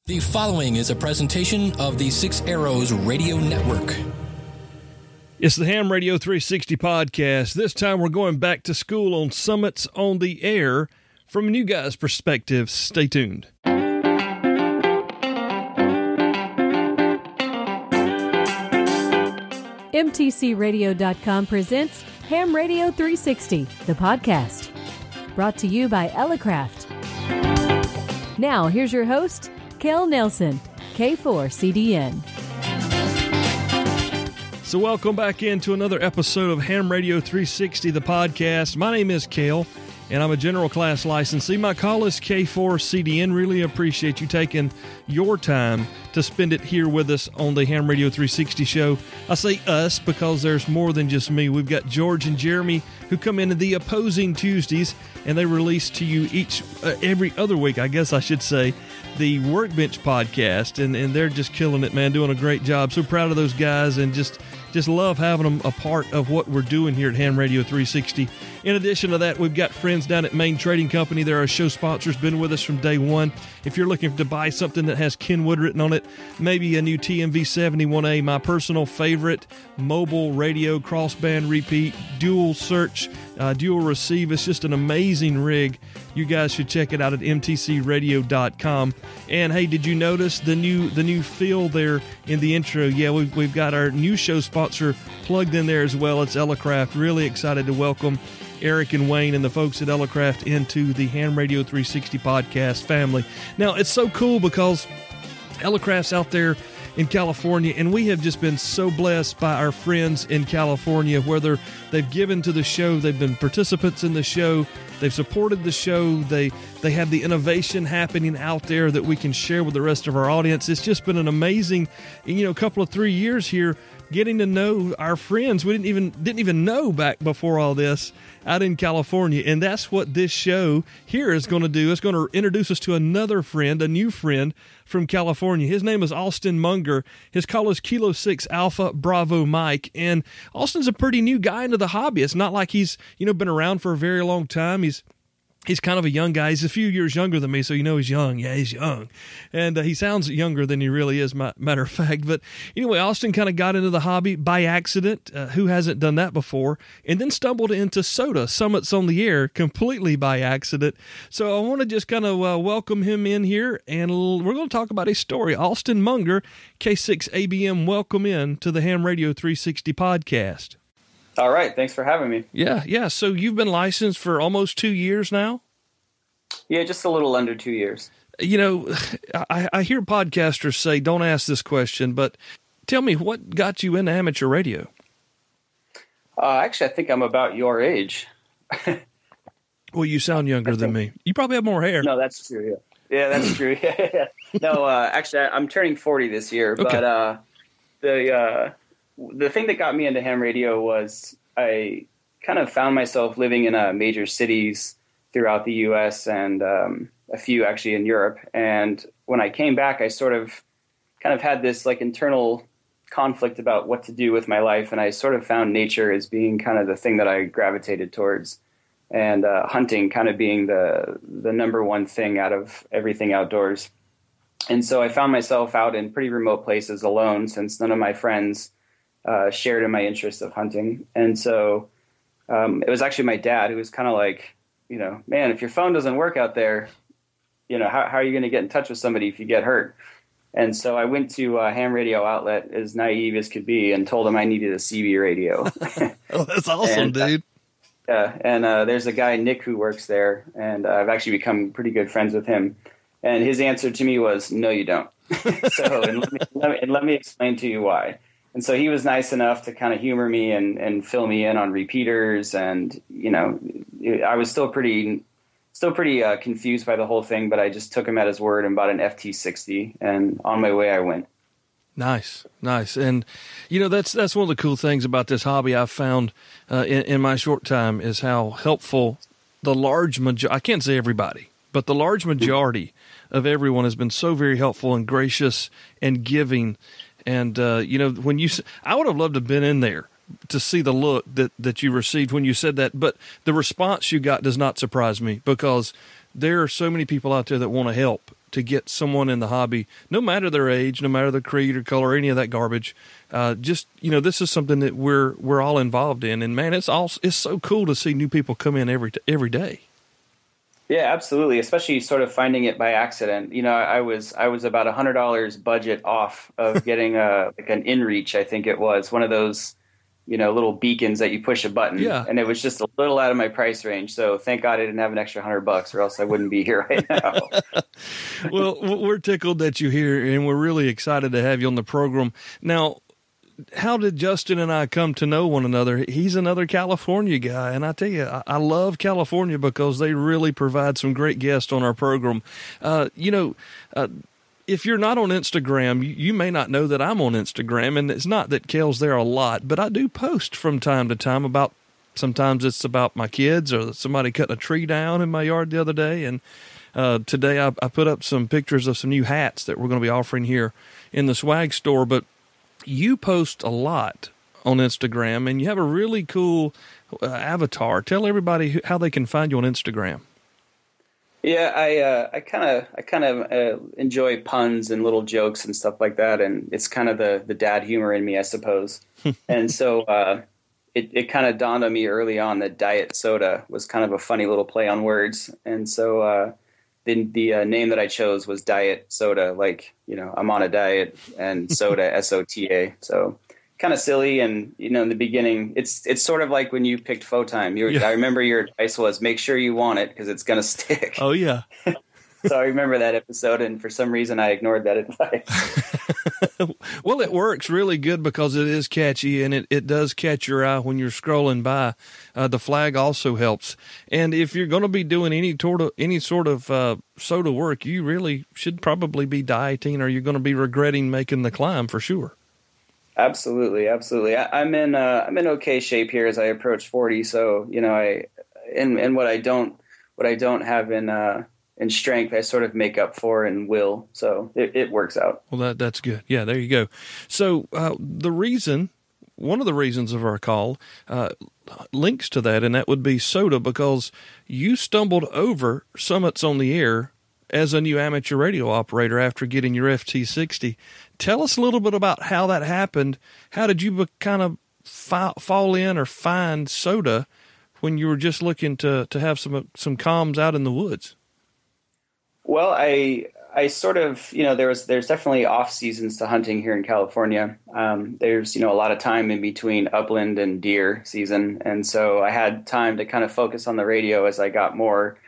The following is a presentation of the Six Arrows Radio Network. It's the Ham Radio 360 podcast. This time we're going back to school on Summits on the Air from a new guy's perspective. Stay tuned. MTCRadio.com presents Ham Radio 360, the podcast. Brought to you by Elecraft. Now, here's your host, Kel Nelson, K4CDN. So welcome back into another episode of Ham Radio 360, the podcast. My name is Kel, and I'm a general class licensee. My call is K4CDN. Really appreciate you taking your time to spend it here with us on the Ham Radio 360 show. I say us because there's more than just me. We've got George and Jeremy who come into the opposing Tuesdays, and they release to you every other week, I guess I should say, the Workbench podcast, and they're just killing it, man, doing a great job. So proud of those guys, and just love having them a part of what we're doing here at Ham Radio 360. In addition to that, we've got friends down at Main Trading Company. They're our show sponsors, been with us from day one. If you're looking to buy something that has Kenwood written on it, maybe a new TMV71A, my personal favorite mobile radio, crossband repeat, dual search, dual receive. It's just an amazing rig. You guys should check it out at mtcradio.com. And hey, did you notice the new feel there in the intro? Yeah, we've got our new show sponsor plugged in there as well. It's Elecraft. Really excited to welcome Eric and Wayne and the folks at Elecraft into the Ham Radio 360 podcast family. Now, it's so cool because Elecraft's out there in California, and we have just been so blessed by our friends in California, whether they've given to the show, they've been participants in the show, they've supported the show, they have the innovation happening out there that we can share with the rest of our audience. It's just been an amazing, couple of 3 years here, getting to know our friends we didn't even know back before all this out in California. And that's what this show here is going to do. It's going to introduce us to another friend, a new friend from California. His name is Austin Munger. His call is Kilo 6 Alpha Bravo Mike. And Austin's a pretty new guy into the hobby. It's not like he's, been around for a very long time. He's kind of a young guy. He's a few years younger than me, so he's young. Yeah, he's young. And he sounds younger than he really is, matter of fact. But anyway, Austin kind of got into the hobby by accident. Who hasn't done that before? And then stumbled into SOTA, Summits on the Air, completely by accident. So I want to just kind of welcome him in here, and we're going to talk about his story. Austin Munger, K6ABM, welcome in to the Ham Radio 360 podcast. All right. Thanks for having me. Yeah. So you've been licensed for almost 2 years now? Yeah, just a little under 2 years. I hear podcasters say, don't ask this question, but tell me, what got you into amateur radio? Actually, I think I'm about your age. Well, you sound younger than me. You probably have more hair. No, that's true. Yeah, that's true. No, actually, I'm turning 40 this year, okay. But the thing that got me into ham radio was I kind of found myself living in major cities throughout the U.S. and a few actually in Europe. And when I came back, I sort of kind of had this like internal conflict about what to do with my life. And I sort of found nature as being kind of the thing that I gravitated towards, and hunting kind of being the number one thing out of everything outdoors. And so I found myself out in pretty remote places alone, since none of my friends shared in my interest of hunting. And so it was actually my dad who was kind of like, man, if your phone doesn't work out there, how are you going to get in touch with somebody if you get hurt? And so I went to a ham radio outlet, as naive as could be, and told him I needed a CB radio. Oh, that's awesome, dude. Yeah. And there's a guy, Nick, who works there, and I've actually become pretty good friends with him. And his answer to me was, no, you don't. Let me explain to you why. And so he was nice enough to kind of humor me and fill me in on repeaters. And, I was still pretty confused by the whole thing, but I just took him at his word and bought an FT60, and on my way I went. Nice. And, that's one of the cool things about this hobby I've found in my short time is how helpful the large majority, I can't say everybody, but the large majority of everyone has been so very helpful and gracious and giving. And, when I would have loved to have been in there to see the look that you received when you said that. But the response you got does not surprise me, because there are so many people out there that want to help to get someone in the hobby, no matter their age, no matter their creed or color, any of that garbage. Just, this is something that we're all involved in. And man, it's so cool to see new people come in every day. Yeah, absolutely. Especially sort of finding it by accident. I was about $100 budget off of getting like an InReach. I think it was one of those, little beacons that you push a button. Yeah. And it was just a little out of my price range. So thank God I didn't have an extra $100, or else I wouldn't be here right now. Well, we're tickled that you're here, and we're really excited to have you on the program. Now, how did Justin and I come to know one another? He's another California guy, and I tell you, I love California because they really provide some great guests on our program. If you're not on Instagram, you may not know that I'm on Instagram, and it's not that Kel's there a lot, but I do post from time to time sometimes it's about my kids or somebody cutting a tree down in my yard the other day, and today I put up some pictures of some new hats that we're going to be offering here in the swag store, but you post a lot on Instagram, and you have a really cool avatar. Tell everybody how they can find you on Instagram. Yeah, I kind of enjoy puns and little jokes and stuff like that, and it's kind of the dad humor in me, I suppose. And so it kind of dawned on me early on that diet soda was kind of a funny little play on words, and so the name that I chose was Diet Soda, like I'm on a diet, and soda SOTA. So kind of silly, and in the beginning, it's sort of like when you picked Photime. I remember your advice was make sure you want it because it's going to stick. Oh yeah. So I remember that episode, and for some reason I ignored that advice. Well, it works really good because it is catchy, and it does catch your eye when you're scrolling by. The flag also helps. And if you're going to be doing any sort of soda work, you really should probably be dieting, or you're going to be regretting making the climb for sure. Absolutely. I'm in okay shape here as I approach 40. So and what I don't have in strength, I sort of make up for in will. So it works out. Well, that's good. Yeah, there you go. So one of the reasons of our call links to that, and that would be soda, because you stumbled over Summits on the Air as a new amateur radio operator after getting your FT60. Tell us a little bit about how that happened. How did you kind of fall in or find soda when you were just looking to have some comms out in the woods? Well, I sort of, there's definitely off seasons to hunting here in California. There's, a lot of time in between upland and deer season. And so I had time to kind of focus on the radio as I got more,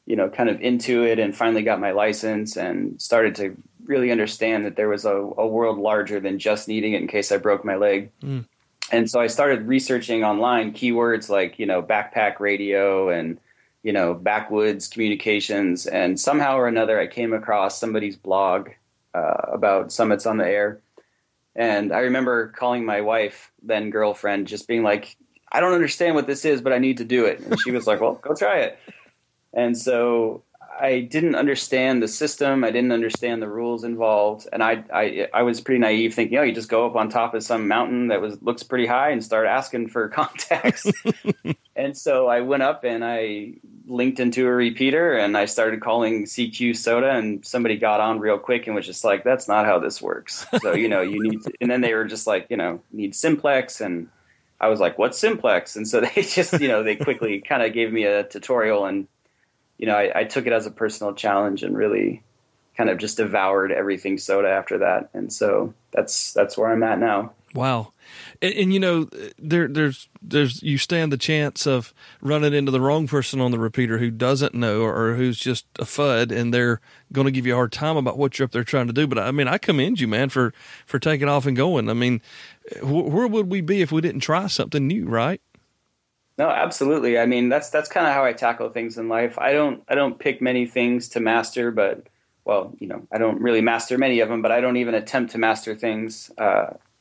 kind of into it, and finally got my license and started to really understand that there was a world larger than just needing it in case I broke my leg. Mm. And so I started researching online keywords like, backpack radio and, backwoods communications. And somehow or another, I came across somebody's blog about Summits on the Air. And I remember calling my wife, then girlfriend, just being like, I don't understand what this is, but I need to do it. And she was like, well, go try it. And so I didn't understand the system. I didn't understand the rules involved. And I was pretty naive, thinking, you just go up on top of some mountain that looks pretty high and start asking for contacts. And so I went up and I linked into a repeater and I started calling CQ Soda, and somebody got on real quick and was just like, that's not how this works. So, you need to, and then they were just like, need simplex. And I was like, what's simplex? And so they just, they quickly kind of gave me a tutorial, and I took it as a personal challenge and really kind of just devoured everything soda after that. And so that's where I'm at now. Wow. And there's you stand the chance of running into the wrong person on the repeater who doesn't know, or who's just a FUD, and they're going to give you a hard time about what you're up there trying to do. But I commend you, man, for taking off and going. Where would we be if we didn't try something new, right? No, absolutely. That's kind of how I tackle things in life. I don't pick many things to master, but I don't really master many of them, but I don't even attempt to master things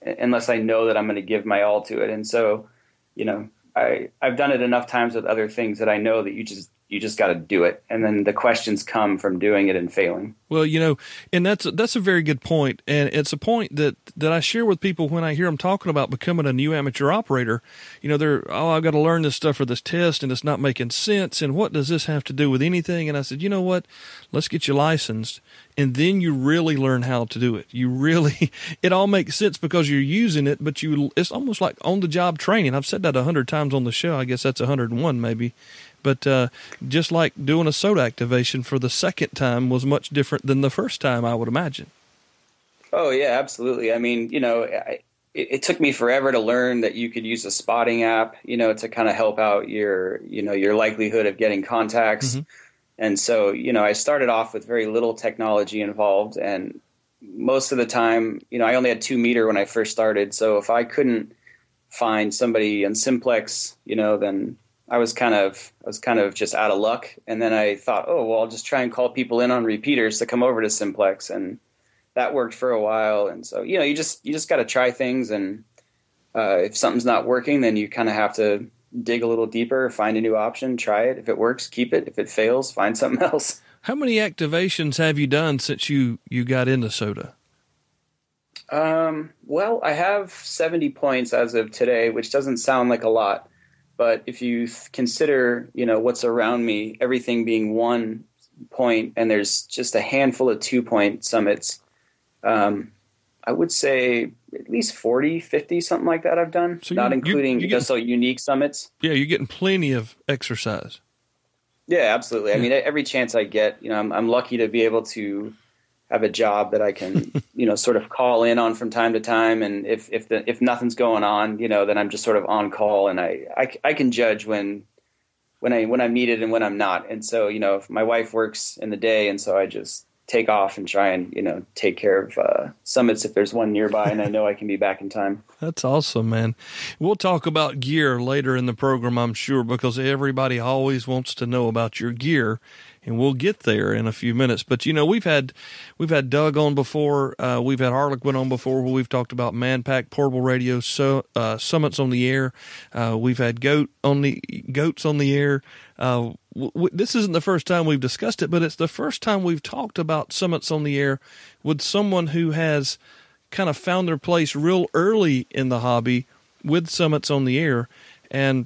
unless I know that I'm going to give my all to it. And so, I've done it enough times with other things that I know that you just you just got to do it. And then the questions come from doing it and failing. Well, and that's a very good point. And it's a point that I share with people when I hear them talking about becoming a new amateur operator. I've got to learn this stuff for this test and it's not making sense. And what does this have to do with anything? And I said, you know what? Let's get you licensed. And then you really learn how to do it. It all makes sense because you're using it, but it's almost like on the job training. I've said that 100 times on the show. I guess that's 101 maybe. But just like doing a SOTA activation for the second time was much different than the first time, I would imagine. Oh, yeah, absolutely. I mean, it took me forever to learn that you could use a spotting app, to kind of help out your likelihood of getting contacts. Mm-hmm. And so, I started off with very little technology involved. And most of the time, I only had 2 meter when I first started. So if I couldn't find somebody in Simplex, then I was kind of just out of luck. And then I thought, oh, well, I'll just try and call people in on repeaters to come over to Simplex. And that worked for a while. And so, you just got to try things. And if something's not working, then you kind of have to dig a little deeper, find a new option, try it. If it works, keep it. If it fails, find something else. How many activations have you done since you got into SOTA? Well, I have 70 points as of today, which doesn't sound like a lot. But if you consider, what's around me, everything being 1 point, and there's just a handful of 2-point summits, I would say at least 40, 50, something like that I've done, so not including just unique summits. Yeah, you're getting plenty of exercise. Yeah, absolutely. I mean, every chance I get, I'm lucky to be able to have a job that I can, sort of call in on from time to time. And if nothing's going on, then I'm just sort of on call, and I can judge when I'm needed and when I'm not. And so, if my wife works in the day, and so I just take off and try and, take care of summits if there's one nearby and I know I can be back in time. That's awesome, man. We'll talk about gear later in the program, I'm sure, because everybody always wants to know about your gear, and we'll get there in a few minutes. But, we've had Doug on before. We've had Harlequin on before where we've talked about Manpack portable radio, summits on the air. We've had goats on the air. This isn't the first time we've discussed it, but it's the first time we've talked about summits on the air with someone who has kind of found their place real early in the hobby with summits on the air. And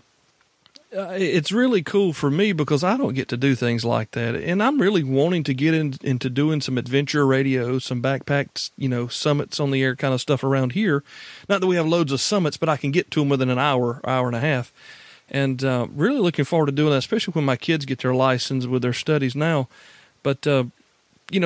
it's really cool for me because I don't get to do things like that. And I'm really wanting to get into doing some adventure radio, some backpacks, summits on the air kind of stuff around here. Not that we have loads of summits, but I can get to them within an hour and a half. And really looking forward to doing that, especially when my kids get their license with their studies now. But,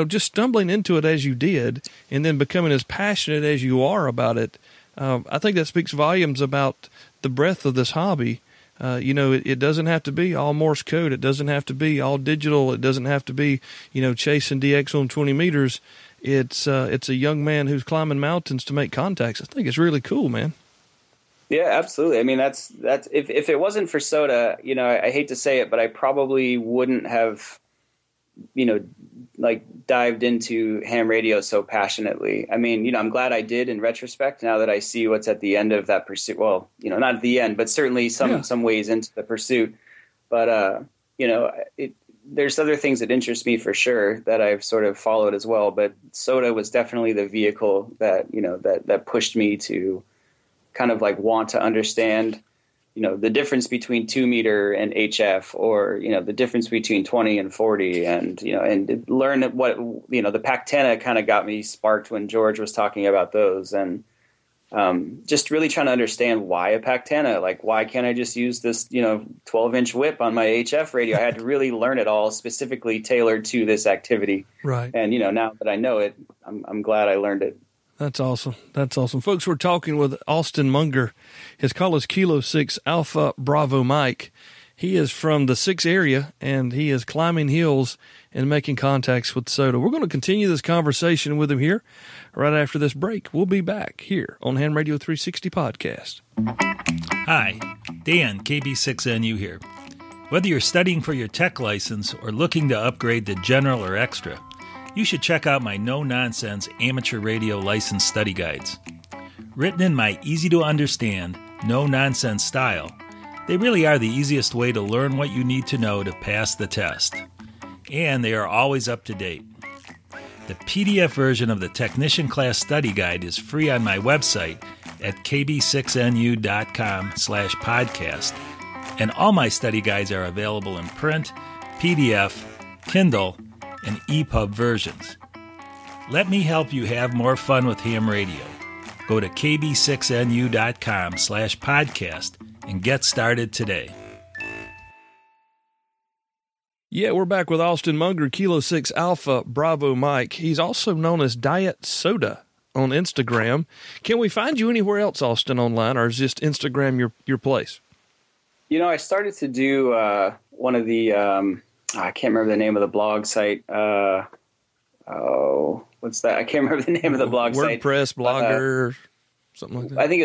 just stumbling into it as you did and then becoming as passionate as you are about it, I think that speaks volumes about the breadth of this hobby. It doesn't have to be all Morse code. It doesn't have to be all digital. It doesn't have to be, chasing DX on 20 meters. It's a young man who's climbing mountains to make contacts. I think it's really cool, man. Yeah, absolutely. I mean, that's if it wasn't for SOTA, I hate to say it, but I probably wouldn't have, dived into ham radio so passionately. I mean, I'm glad I did in retrospect, now that I see what's at the end of that pursuit. Well, not at the end, but certainly some ways into the pursuit. But, there's other things that interest me for sure that I've sort of followed as well. But SOTA was definitely the vehicle that, that pushed me to kind of want to understand, the difference between 2 meter and HF, or, the difference between 20 and 40, and, and learn what, the Pactena kind of got me sparked when George was talking about those, and just really trying to understand why a Pactena, why can't I just use this, 12-inch whip on my HF radio? I had to really learn it all specifically tailored to this activity. Right. And, now that I know it, I'm glad I learned it. That's awesome. That's awesome. Folks, we're talking with Austin Munger. His call is Kilo 6 Alpha Bravo Mike. He is from the 6 area, and he is climbing hills and making contacts with SOTA. We're going to continue this conversation with him here right after this break. We'll be back here on Ham Radio 360 Podcast. Hi, Dan, KB6NU here. Whether you're studying for your tech license or looking to upgrade to general or extra, you should check out my no-nonsense amateur radio license study guides. Written in my easy-to-understand, no-nonsense style, They really are the easiest way to learn what you need to know to pass the test. And they are always up to date. The PDF version of the Technician Class Study Guide is free on my website at kb6nu.com/podcast. And all my study guides are available in print, PDF, Kindle, and EPUB versions. Let me help you have more fun with ham radio. Go to kb6nu.com/podcast and get started today. Yeah, we're back with Austin Munger, Kilo 6 Alpha Bravo Mike. He's also known as Diet Soda on Instagram. Can we find you anywhere else, Austin, online, or is just Instagram your place? You know, I started to do one of the, I can't remember the name of the blog site. What's that? I can't remember the name of the blog site. WordPress, Blogger, something like that. I think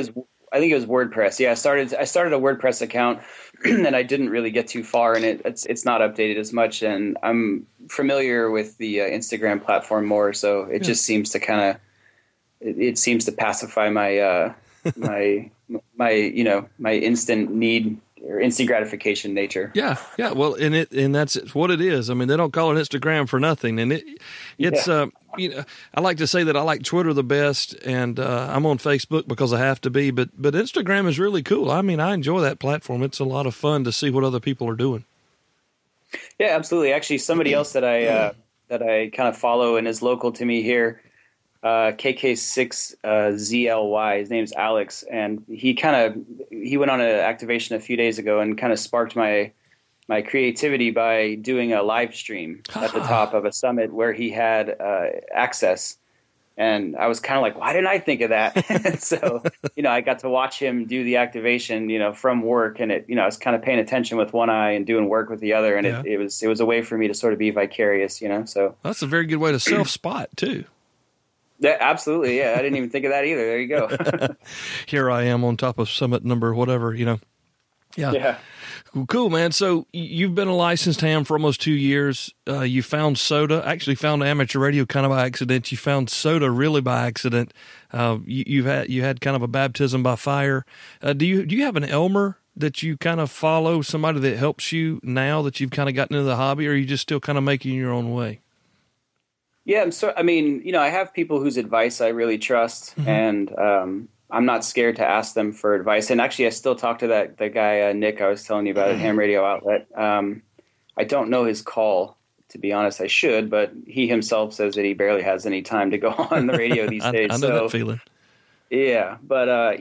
it was WordPress. Yeah, I started a WordPress account, and I didn't really get too far in it. It's not updated as much, and I'm familiar with the Instagram platform more. So it just seems to kind of it seems to pacify my my instant need or instant gratification nature. Yeah. Well, and that's what it is. I mean, they don't call it Instagram for nothing. And it's I like to say that I like Twitter the best, and I'm on Facebook because I have to be. But Instagram is really cool. I mean, I enjoy that platform. It's a lot of fun to see what other people are doing. Yeah, absolutely. Actually, somebody else that I kind of follow and is local to me here, KK6ZLY. His name's Alex, and he went on an activation a few days ago and kind of sparked my creativity by doing a live stream at the top of a summit where he had access. And I was kind of like, why didn't I think of that? So, I got to watch him do the activation, from work, and I was kind of paying attention with one eye and doing work with the other. And it was a way for me to sort of be vicarious, so. That's a very good way to self-spot too. Yeah, absolutely. Yeah. I didn't even think of that either. There you go. Here I am on top of summit number, whatever, Yeah. Cool, man. So you've been a licensed ham for almost 2 years. You found soda, actually found amateur radio kind of by accident. You found soda really by accident. You had kind of a baptism by fire. Do you have an Elmer that you kind of follow, somebody that helps you now that you've kind of gotten into the hobby, or are you just still kind of making your own way? Yeah, I have people whose advice I really trust, and I'm not scared to ask them for advice. And actually, I still talk to the guy, Nick, I was telling you about at Ham Radio Outlet. I don't know his call, to be honest. I should, but he himself says that he barely has any time to go on the radio these days. I know that feeling. Yeah, but I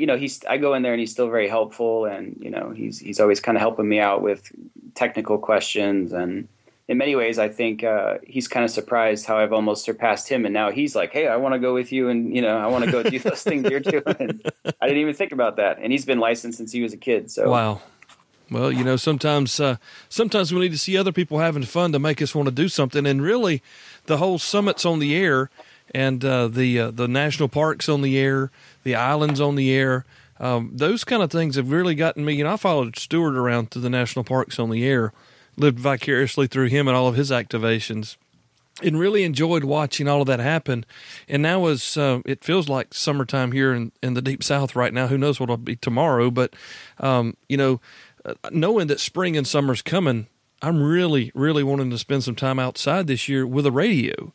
go in there and he's still very helpful, and he's always kind of helping me out with technical questions, and in many ways, I think he's kind of surprised how I've almost surpassed him. And now he's like, hey, I want to go with you. And, I want to go do those things you're doing. And I didn't even think about that. And he's been licensed since he was a kid. So wow. Well, sometimes we need to see other people having fun to make us want to do something. And really, the whole summit's on the air, and the national parks on the air, the islands on the air. Those kind of things have really gotten me. I followed Stuart around to the national parks on the air, lived vicariously through him and all of his activations, and really enjoyed watching all of that happen. And now it feels like summertime here in the Deep South right now. Who knows what it'll be tomorrow? But, knowing that spring and summer's coming, I'm really, really wanting to spend some time outside this year with a radio.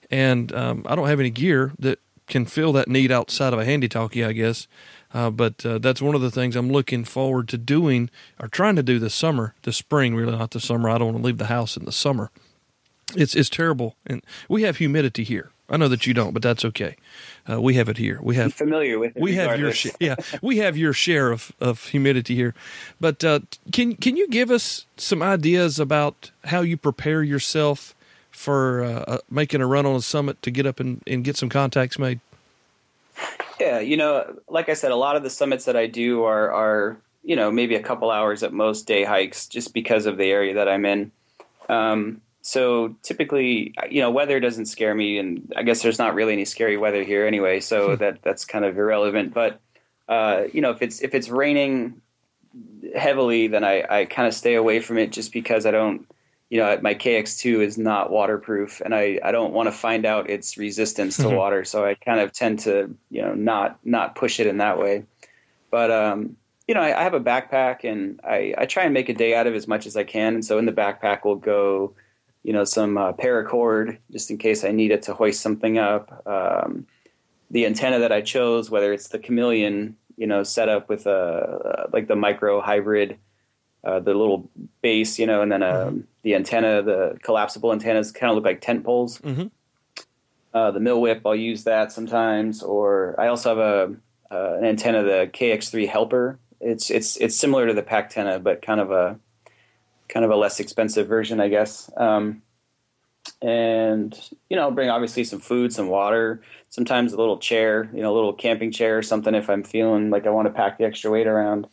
And I don't have any gear that can fill that need outside of a handy-talkie, I guess. But that's one of the things I'm looking forward to doing, or trying to do this spring, really, not the summer. I don't want to leave the house in the summer. It's terrible. And we have humidity here. I know that you don't, but that's okay. We have it here. I'm familiar with it. We have your we have your share of humidity here. But can you give us some ideas about how you prepare yourself for making a run on a summit to get up and get some contacts made? Yeah, like I said, a lot of the summits that I do are maybe a couple hours at most day hikes, just because of the area that I'm in. So typically, weather doesn't scare me, and I guess there's not really any scary weather here anyway, so that's kind of irrelevant. But if it's raining heavily, then I kind of stay away from it, just because I don't. My KX2 is not waterproof, and I don't want to find out its resistance to water. So I kind of tend to, not push it in that way. But, I have a backpack, and I try and make a day out of as much as I can. And so in the backpack will go, some paracord just in case I need it to hoist something up. The antenna that I chose, whether it's the Chameleon, set up with like the micro hybrid, the little base, and then the antenna, the collapsible antennas kind of look like tent poles. Mm-hmm. The Mill Whip, I'll use that sometimes. Or I also have an antenna, the KX3 Helper. It's similar to the Pactenna, but kind of a less expensive version, I guess. And I'll bring obviously some food, some water, sometimes a little chair, a little camping chair or something if I'm feeling like I want to pack the extra weight around.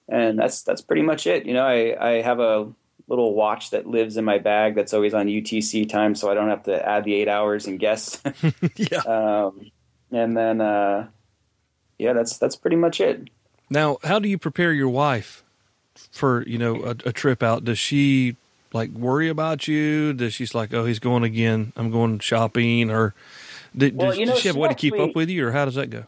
And that's pretty much it. I have a little watch that lives in my bag that's always on UTC time, so I don't have to add the 8 hours and guess. Yeah. And then that's pretty much it. Now, how do you prepare your wife for, a trip out? Does she worry about you? Does she's like, oh, he's going again, I'm going shopping? Or does she have a way to keep up with you, or how does that go?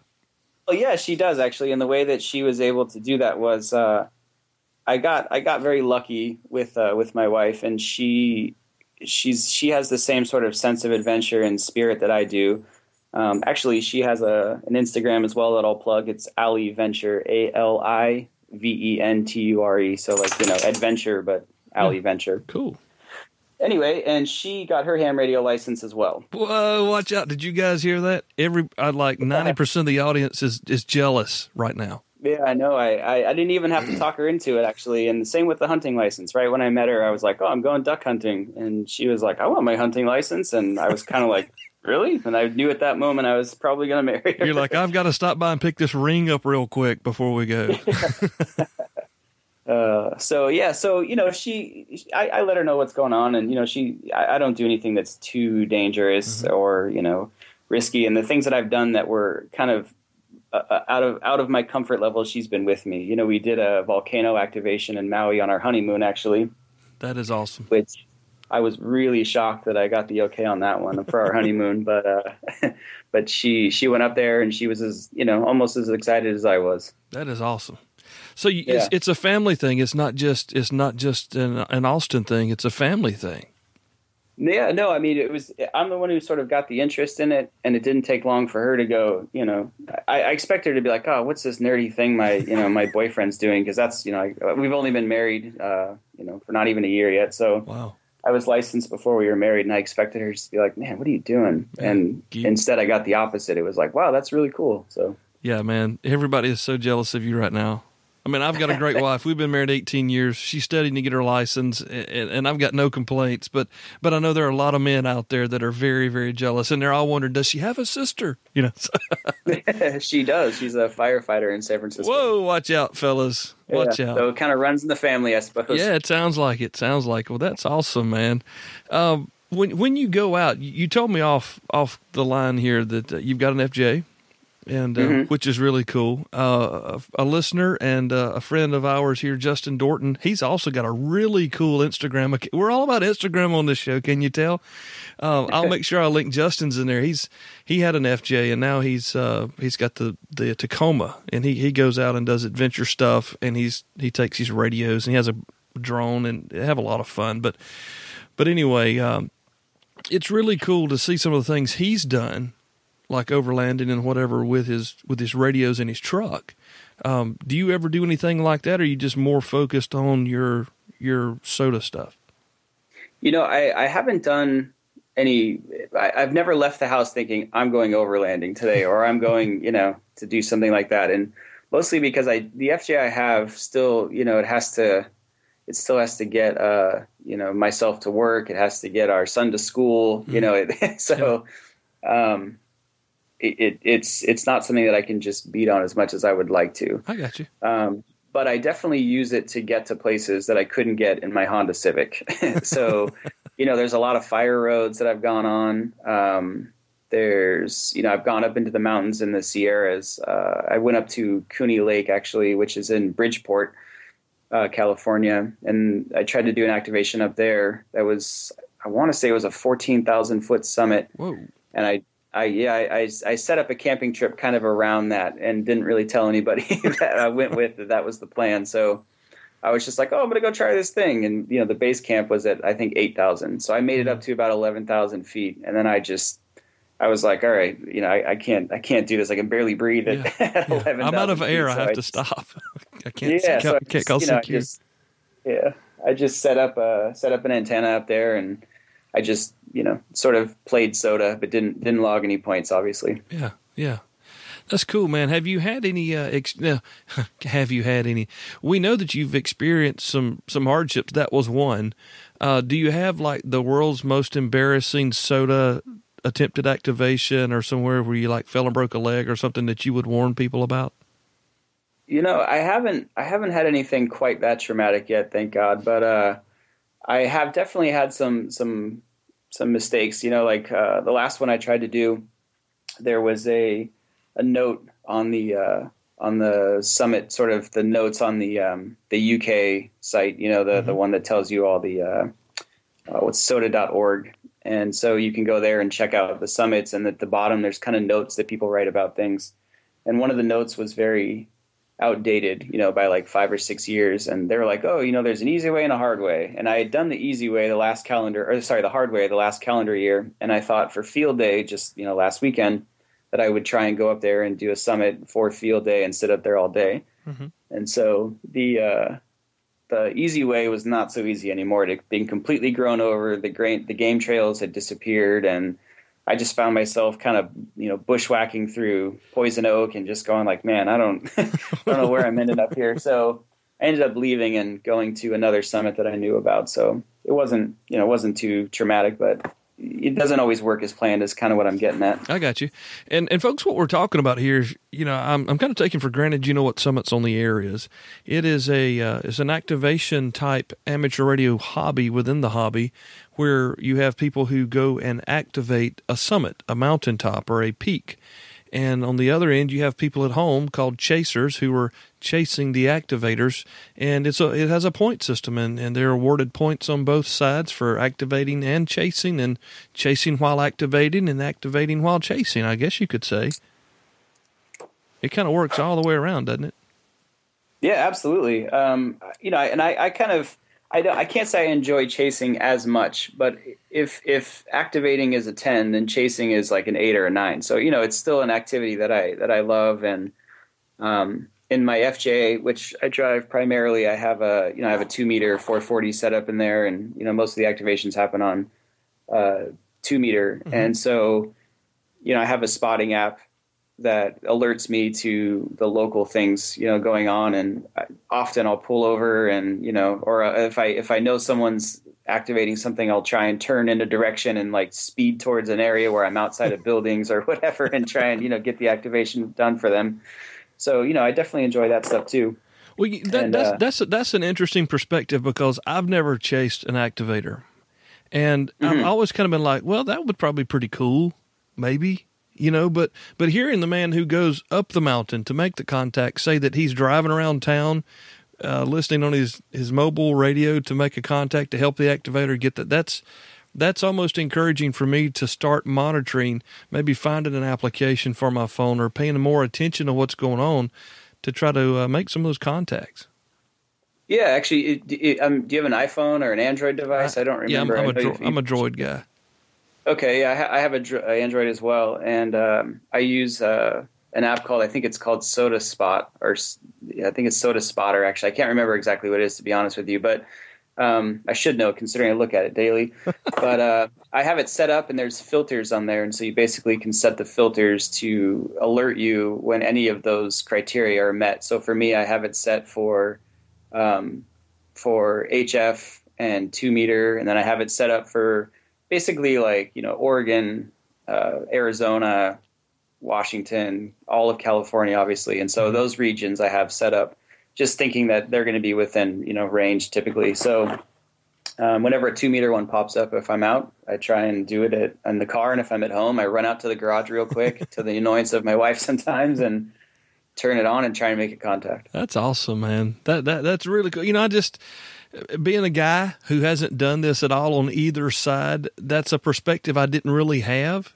Well, yeah, she does actually. And the way that she was able to do that was, I got very lucky with my wife, and she has the same sort of sense of adventure and spirit that I do. Actually, she has an Instagram as well that I'll plug. It's Ali Venture, ALIVENTURE. So adventure, but Ali Venture. Cool. Anyway, and she got her ham radio license as well. Whoa, watch out. Did you guys hear that? 90% of the audience is jealous right now. Yeah, I know. I didn't even have to talk her into it, actually. And the same with the hunting license, right? When I met her, I was like, oh, I'm going duck hunting. And she was like, I want my hunting license. And I was kind of like, really? And I knew at that moment I was probably going to marry her. You're like, I've got to stop by and pick this ring up real quick before we go. I let her know what's going on. And, I don't do anything that's too dangerous or, risky. And the things that I've done that were kind of out of my comfort level, she's been with me. We did a volcano activation in Maui on our honeymoon, actually. That is awesome. Which I was really shocked that I got the okay on that one for our honeymoon. But she went up there, and she was almost as excited as I was. That is awesome. So it's a family thing. It's not just an Austin thing. It's a family thing. Yeah, no, I mean, I'm the one who sort of got the interest in it, and it didn't take long for her to go, I expect her to be like, oh, what's this nerdy thing my boyfriend's doing? Because that's, we've only been married, for not even a year yet. So wow. I was licensed before we were married, and I expected her to be like, man, what are you doing? And instead I got the opposite. It was like, wow, that's really cool. So yeah, man, everybody is so jealous of you right now. I mean, I've got a great wife. We've been married 18 years. She's studying to get her license, and I've got no complaints. But I know there are a lot of men out there that are very, very jealous, and they're all wondering, does she have a sister? She does. She's a firefighter in San Francisco. Whoa, watch out, fellas. Watch out. So it kind of runs in the family, I suppose. Yeah, it sounds like it. Well, that's awesome, man. When you go out, you told me off the line here that you've got an FJ. And which is really cool. A listener and a friend of ours here, Justin Dorton, he's also got a really cool Instagram account. We're all about Instagram on this show, can you tell? I'll make sure I link Justin's in there. He had an FJ, and now he's got the Tacoma, and he goes out and does adventure stuff, and he takes these radios, and he has a drone, and they have a lot of fun. But anyway, it's really cool to see some of the things he's done, like overlanding and whatever with his radios in his truck. Do you ever do anything like that, or are you just more focused on your soda stuff? I haven't done any. I've never left the house thinking I'm going overlanding today, or I'm going, to do something like that. And mostly because the FJ I have still, it still has to get, myself to work. It has to get our son to school, It's not something that I can just beat on as much as I would like to. I got you. But I definitely use it to get to places that I couldn't get in my Honda Civic. So, there's a lot of fire roads that I've gone on. I've gone up into the mountains in the Sierras. I went up to Cooney Lake, actually, which is in Bridgeport, California. And I tried to do an activation up there that was, I want to say it was a 14,000 foot summit. Whoa. And I set up a camping trip kind of around that and didn't really tell anybody that I went with that was the plan. So I was just like, oh, I'm going to go try this thing. And, the base camp was at, I think, 8,000. So I made it up to about 11,000 feet. And then I was like, all right, I can't do this. I can barely breathe at 11,000 I'm out of air. feet, I have to stop. I can't call security. I just set up an antenna up there, and I just, sort of played SOTA, but didn't log any points, obviously. Yeah. Yeah. That's cool, man. Have you had any, we know that you've experienced some hardships. That was one. Do you have like the world's most embarrassing SOTA attempted activation, or somewhere where you like fell and broke a leg or something that you would warn people about? I haven't had anything quite that traumatic yet, thank God. But I have definitely had some mistakes. The last one I tried to do, there was a note on the summit, sort of the notes on the UK site. The one that tells you all the what's SOTA.org. And so you can go there and check out the summits, and at the bottom there's kind of notes that people write about things. And one of the notes was very outdated, by like 5 or 6 years. And they were like, oh, there's an easy way and a hard way. And I had done the easy way the hard way the last calendar year. And I thought for field day, just, last weekend, that I would try and go up there and do a summit for field day and sit up there all day. Mm-hmm. And so the easy way was not so easy anymore. It had been completely grown over. The game trails had disappeared, and I just found myself kind of, bushwhacking through poison oak and just going like, man, I don't know where I'm ending up here. So I ended up leaving and going to another summit that I knew about. So it wasn't too traumatic, but it doesn't always work as planned is kind of what I'm getting at. I got you. And folks, what we're talking about here is, I'm kind of taking for granted, what Summits on the Air is. It is it's an activation type amateur radio hobby within the hobby, where you have people who go and activate a summit, a mountaintop, or a peak. And on the other end, you have people at home called chasers who are chasing the activators, and it has a point system, and they're awarded points on both sides for activating and chasing while activating and activating while chasing, I guess you could say. It kind of works all the way around, doesn't it? Yeah, absolutely. I can't say I enjoy chasing as much, but if activating is a 10, then chasing is like an 8 or a 9. So, it's still an activity that I love. And in my FJ, which I drive primarily, I have a 2-meter 440 setup in there, and most of the activations happen on 2-meter. Mm-hmm. And so, I have a spotting app that alerts me to the local things, going on. And often I'll pull over and, or if I know someone's activating something, I'll try and turn in a direction and like speed towards an area where I'm outside of buildings or whatever, and try and, get the activation done for them. So, I definitely enjoy that stuff too. Well, that's an interesting perspective, because I've never chased an activator, and I've always kind of been like, well, that would probably be pretty cool, maybe. But hearing the man who goes up the mountain to make the contact say that he's driving around town, listening on his mobile radio to make a contact to help the activator get that's almost encouraging for me to start monitoring, maybe finding an application for my phone or paying more attention to what's going on to try to make some of those contacts. Yeah, actually, do you have an iPhone or an Android device? I don't remember. Yeah, I'm a Droid guy. Okay, yeah, I have an Android as well, and I use an app I think it's called SOTA Spot, or I think it's SOTA Spotter, actually. I can't remember exactly what it is, to be honest with you, but I should know, considering I look at it daily. But I have it set up, and there's filters on there, and so you basically can set the filters to alert you when any of those criteria are met. So for me, I have it set for HF and 2-meter, and then I have it set up for basically like, Oregon, Arizona, Washington, all of California, obviously. And so those regions I have set up just thinking that they're going to be within, range typically. So whenever a 2-meter one pops up, if I'm out, I try and do it in the car. And if I'm at home, I run out to the garage real quick to the annoyance of my wife sometimes, and turn it on and try and make a contact. That's awesome, man. That's really cool. I just... Being a guy who hasn't done this at all on either side, that's a perspective I didn't really have.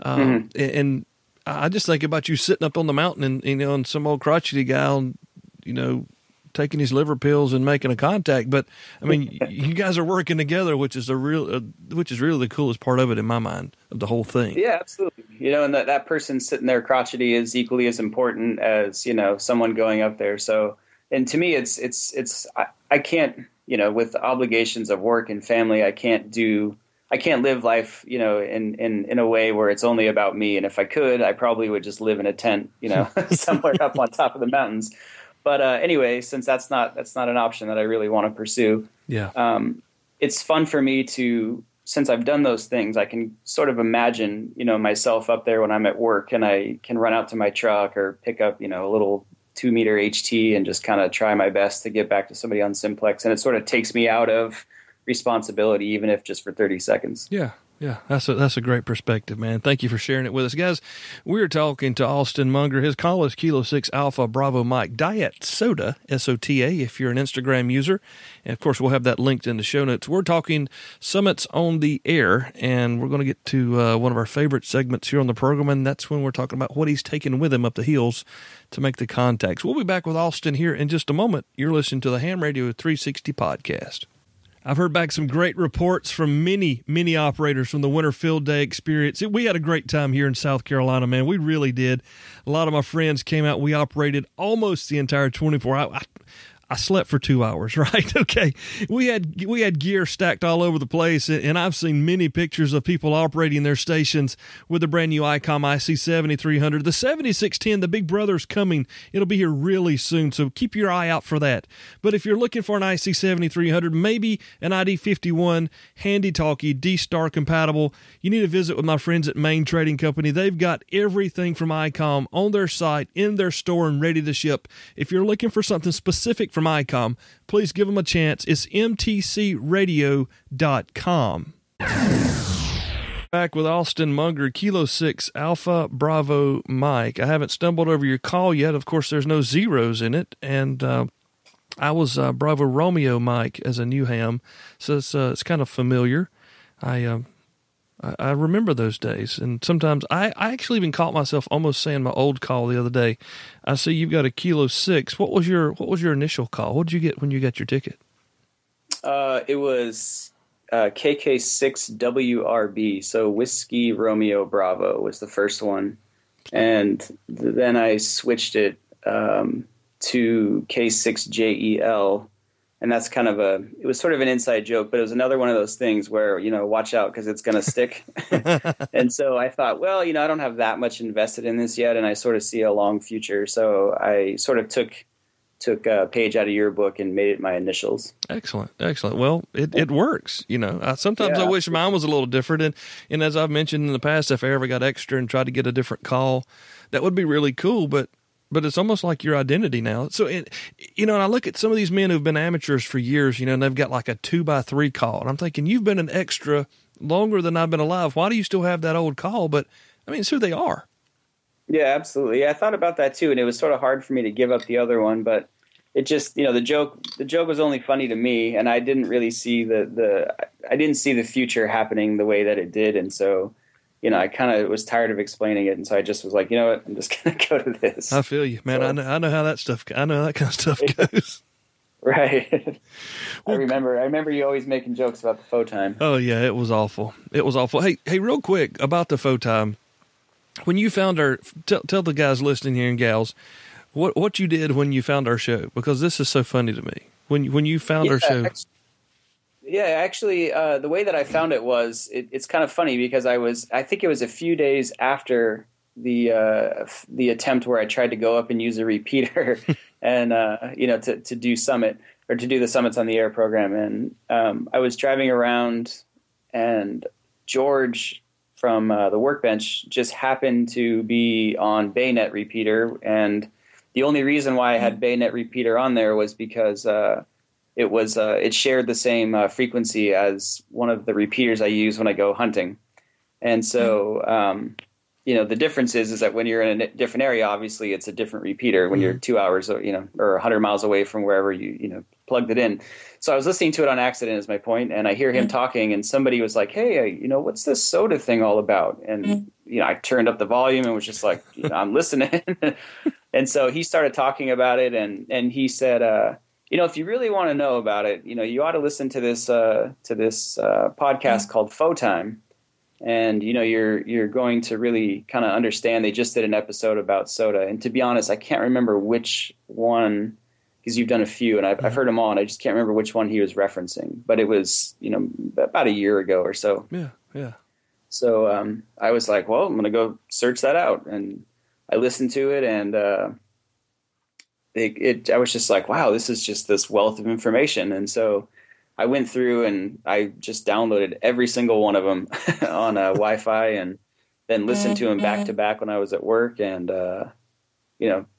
And I just think about you sitting up on the mountain and some old crotchety guy, taking his liver pills and making a contact. But I mean, you guys are working together, which is really the coolest part of it in my mind, of the whole thing. Yeah, absolutely. And that person sitting there crotchety is equally as important as, someone going up there. So, and to me, I can't, with obligations of work and family, I can't live life, in a way where it's only about me. And if I could, I probably would just live in a tent, somewhere up on top of the mountains. But anyway, since that's not an option that I really want to pursue. Yeah. It's fun for me since I've done those things, I can sort of imagine, myself up there when I'm at work, and I can run out to my truck or pick up, a little 2-meter HT and just kind of try my best to get back to somebody on Simplex. And it sort of takes me out of responsibility, even if just for 30 seconds. Yeah. Yeah, that's a great perspective, man. Thank you for sharing it with us. Guys, we're talking to Austin Munger. His call is Kilo 6 Alpha Bravo Mike Diet Soda, SOTA, if you're an Instagram user. And, of course, we'll have that linked in the show notes. We're talking Summits on the Air, and we're going to get to one of our favorite segments here on the program, and that's when we're talking about what he's taking with him up the hills to make the contacts. We'll be back with Austin here in just a moment. You're listening to the Ham Radio 360 podcast. I've heard back some great reports from many, many operators from the Winter Field Day experience. We had a great time here in South Carolina, man. We really did. A lot of my friends came out. We operated almost the entire 24 hours. I slept for 2 hours, right? Okay. We had gear stacked all over the place, and I've seen many pictures of people operating their stations with the brand new ICOM IC7300. The 7610, the big brother's coming. It'll be here really soon, so keep your eye out for that. But if you're looking for an IC7300, maybe an ID51, handy-talkie, D-Star compatible, you need to visit with my friends at Main Trading Company. They've got everything from ICOM on their site, in their store, and ready to ship. If you're looking for something specific from ICOM, please give them a chance. It's mtcradio.com. Back with Austin Munger, Kilo 6 Alpha Bravo Mike. I haven't stumbled over your call yet. Of course, there's no zeros in it. And I was Bravo Romeo Mike as a new ham, so it's kind of familiar. I remember those days, and sometimes I actually even caught myself almost saying my old call the other day. I see you've got a Kilo 6. What was your initial call? What did you get when you got your ticket? It was KK6WRB, so Whiskey Romeo Bravo was the first one, and then I switched it to K6JEL. And that's kind of it was sort of an inside joke, but it was another one of those things where, watch out because it's going to stick. And so I thought, well, I don't have that much invested in this yet, and I sort of see a long future. So I sort of took a page out of your book and made it my initials. Excellent. Well, it works. Sometimes I wish mine was a little different. And as I've mentioned in the past, if I ever got extra and tried to get a different call, that would be really cool. But it's almost like your identity now. So, and I look at some of these men who've been amateurs for years, and they've got like a 2x3 call. And I'm thinking, you've been an extra longer than I've been alive. Why do you still have that old call? But, I mean, it's who they are. Yeah, absolutely. Yeah, I thought about that too. And it was sort of hard for me to give up the other one. But it just, the joke was only funny to me. And I didn't really see I didn't see the future happening the way that it did. And so, I kind of was tired of explaining it, and so I just was like, you know what, I'm just going to go to this. I feel you, man. So, I know how that kind of stuff goes. Right. I remember you always making jokes about the FOTIME. Oh yeah, it was awful. Hey, real quick about the FOTIME. When you found tell the guys listening here and gals what you did when you found our show, because this is so funny to me. When you found our show. Actually, the way that I found it was it's kind of funny because I think it was a few days after the attempt where I tried to go up and use a repeater and to do Summit or to do the Summits on the Air program, and I was driving around, and George from the Workbench just happened to be on Baynet repeater, and the only reason why I had Baynet repeater on there was because it shared the same frequency as one of the repeaters I use when I go hunting. And so the difference is that when you're in a different area, obviously it's a different repeater when you're 2 hours, or 100 miles away from wherever you plugged it in. So I was listening to it on accident, is my point. And I hear him talking, and somebody was like, "Hey, what's this soda thing all about?" And, I turned up the volume and was just like, I'm listening. And so he started talking about it, and he said, if you really want to know about it, you ought to listen to this podcast called Photime. And, you're going to really kind of understand. They just did an episode about soda. And to be honest, I can't remember which one, because you've done a few, and I've heard them all, and I just can't remember which one he was referencing. But it was, about a year ago or so. Yeah. So I was like, well, I'm going to go search that out. And I listened to it, and I was just like, wow, this is just this wealth of information. And so I went through and I just downloaded every single one of them on Wi-Fi, and then listened to them back to back when I was at work. And,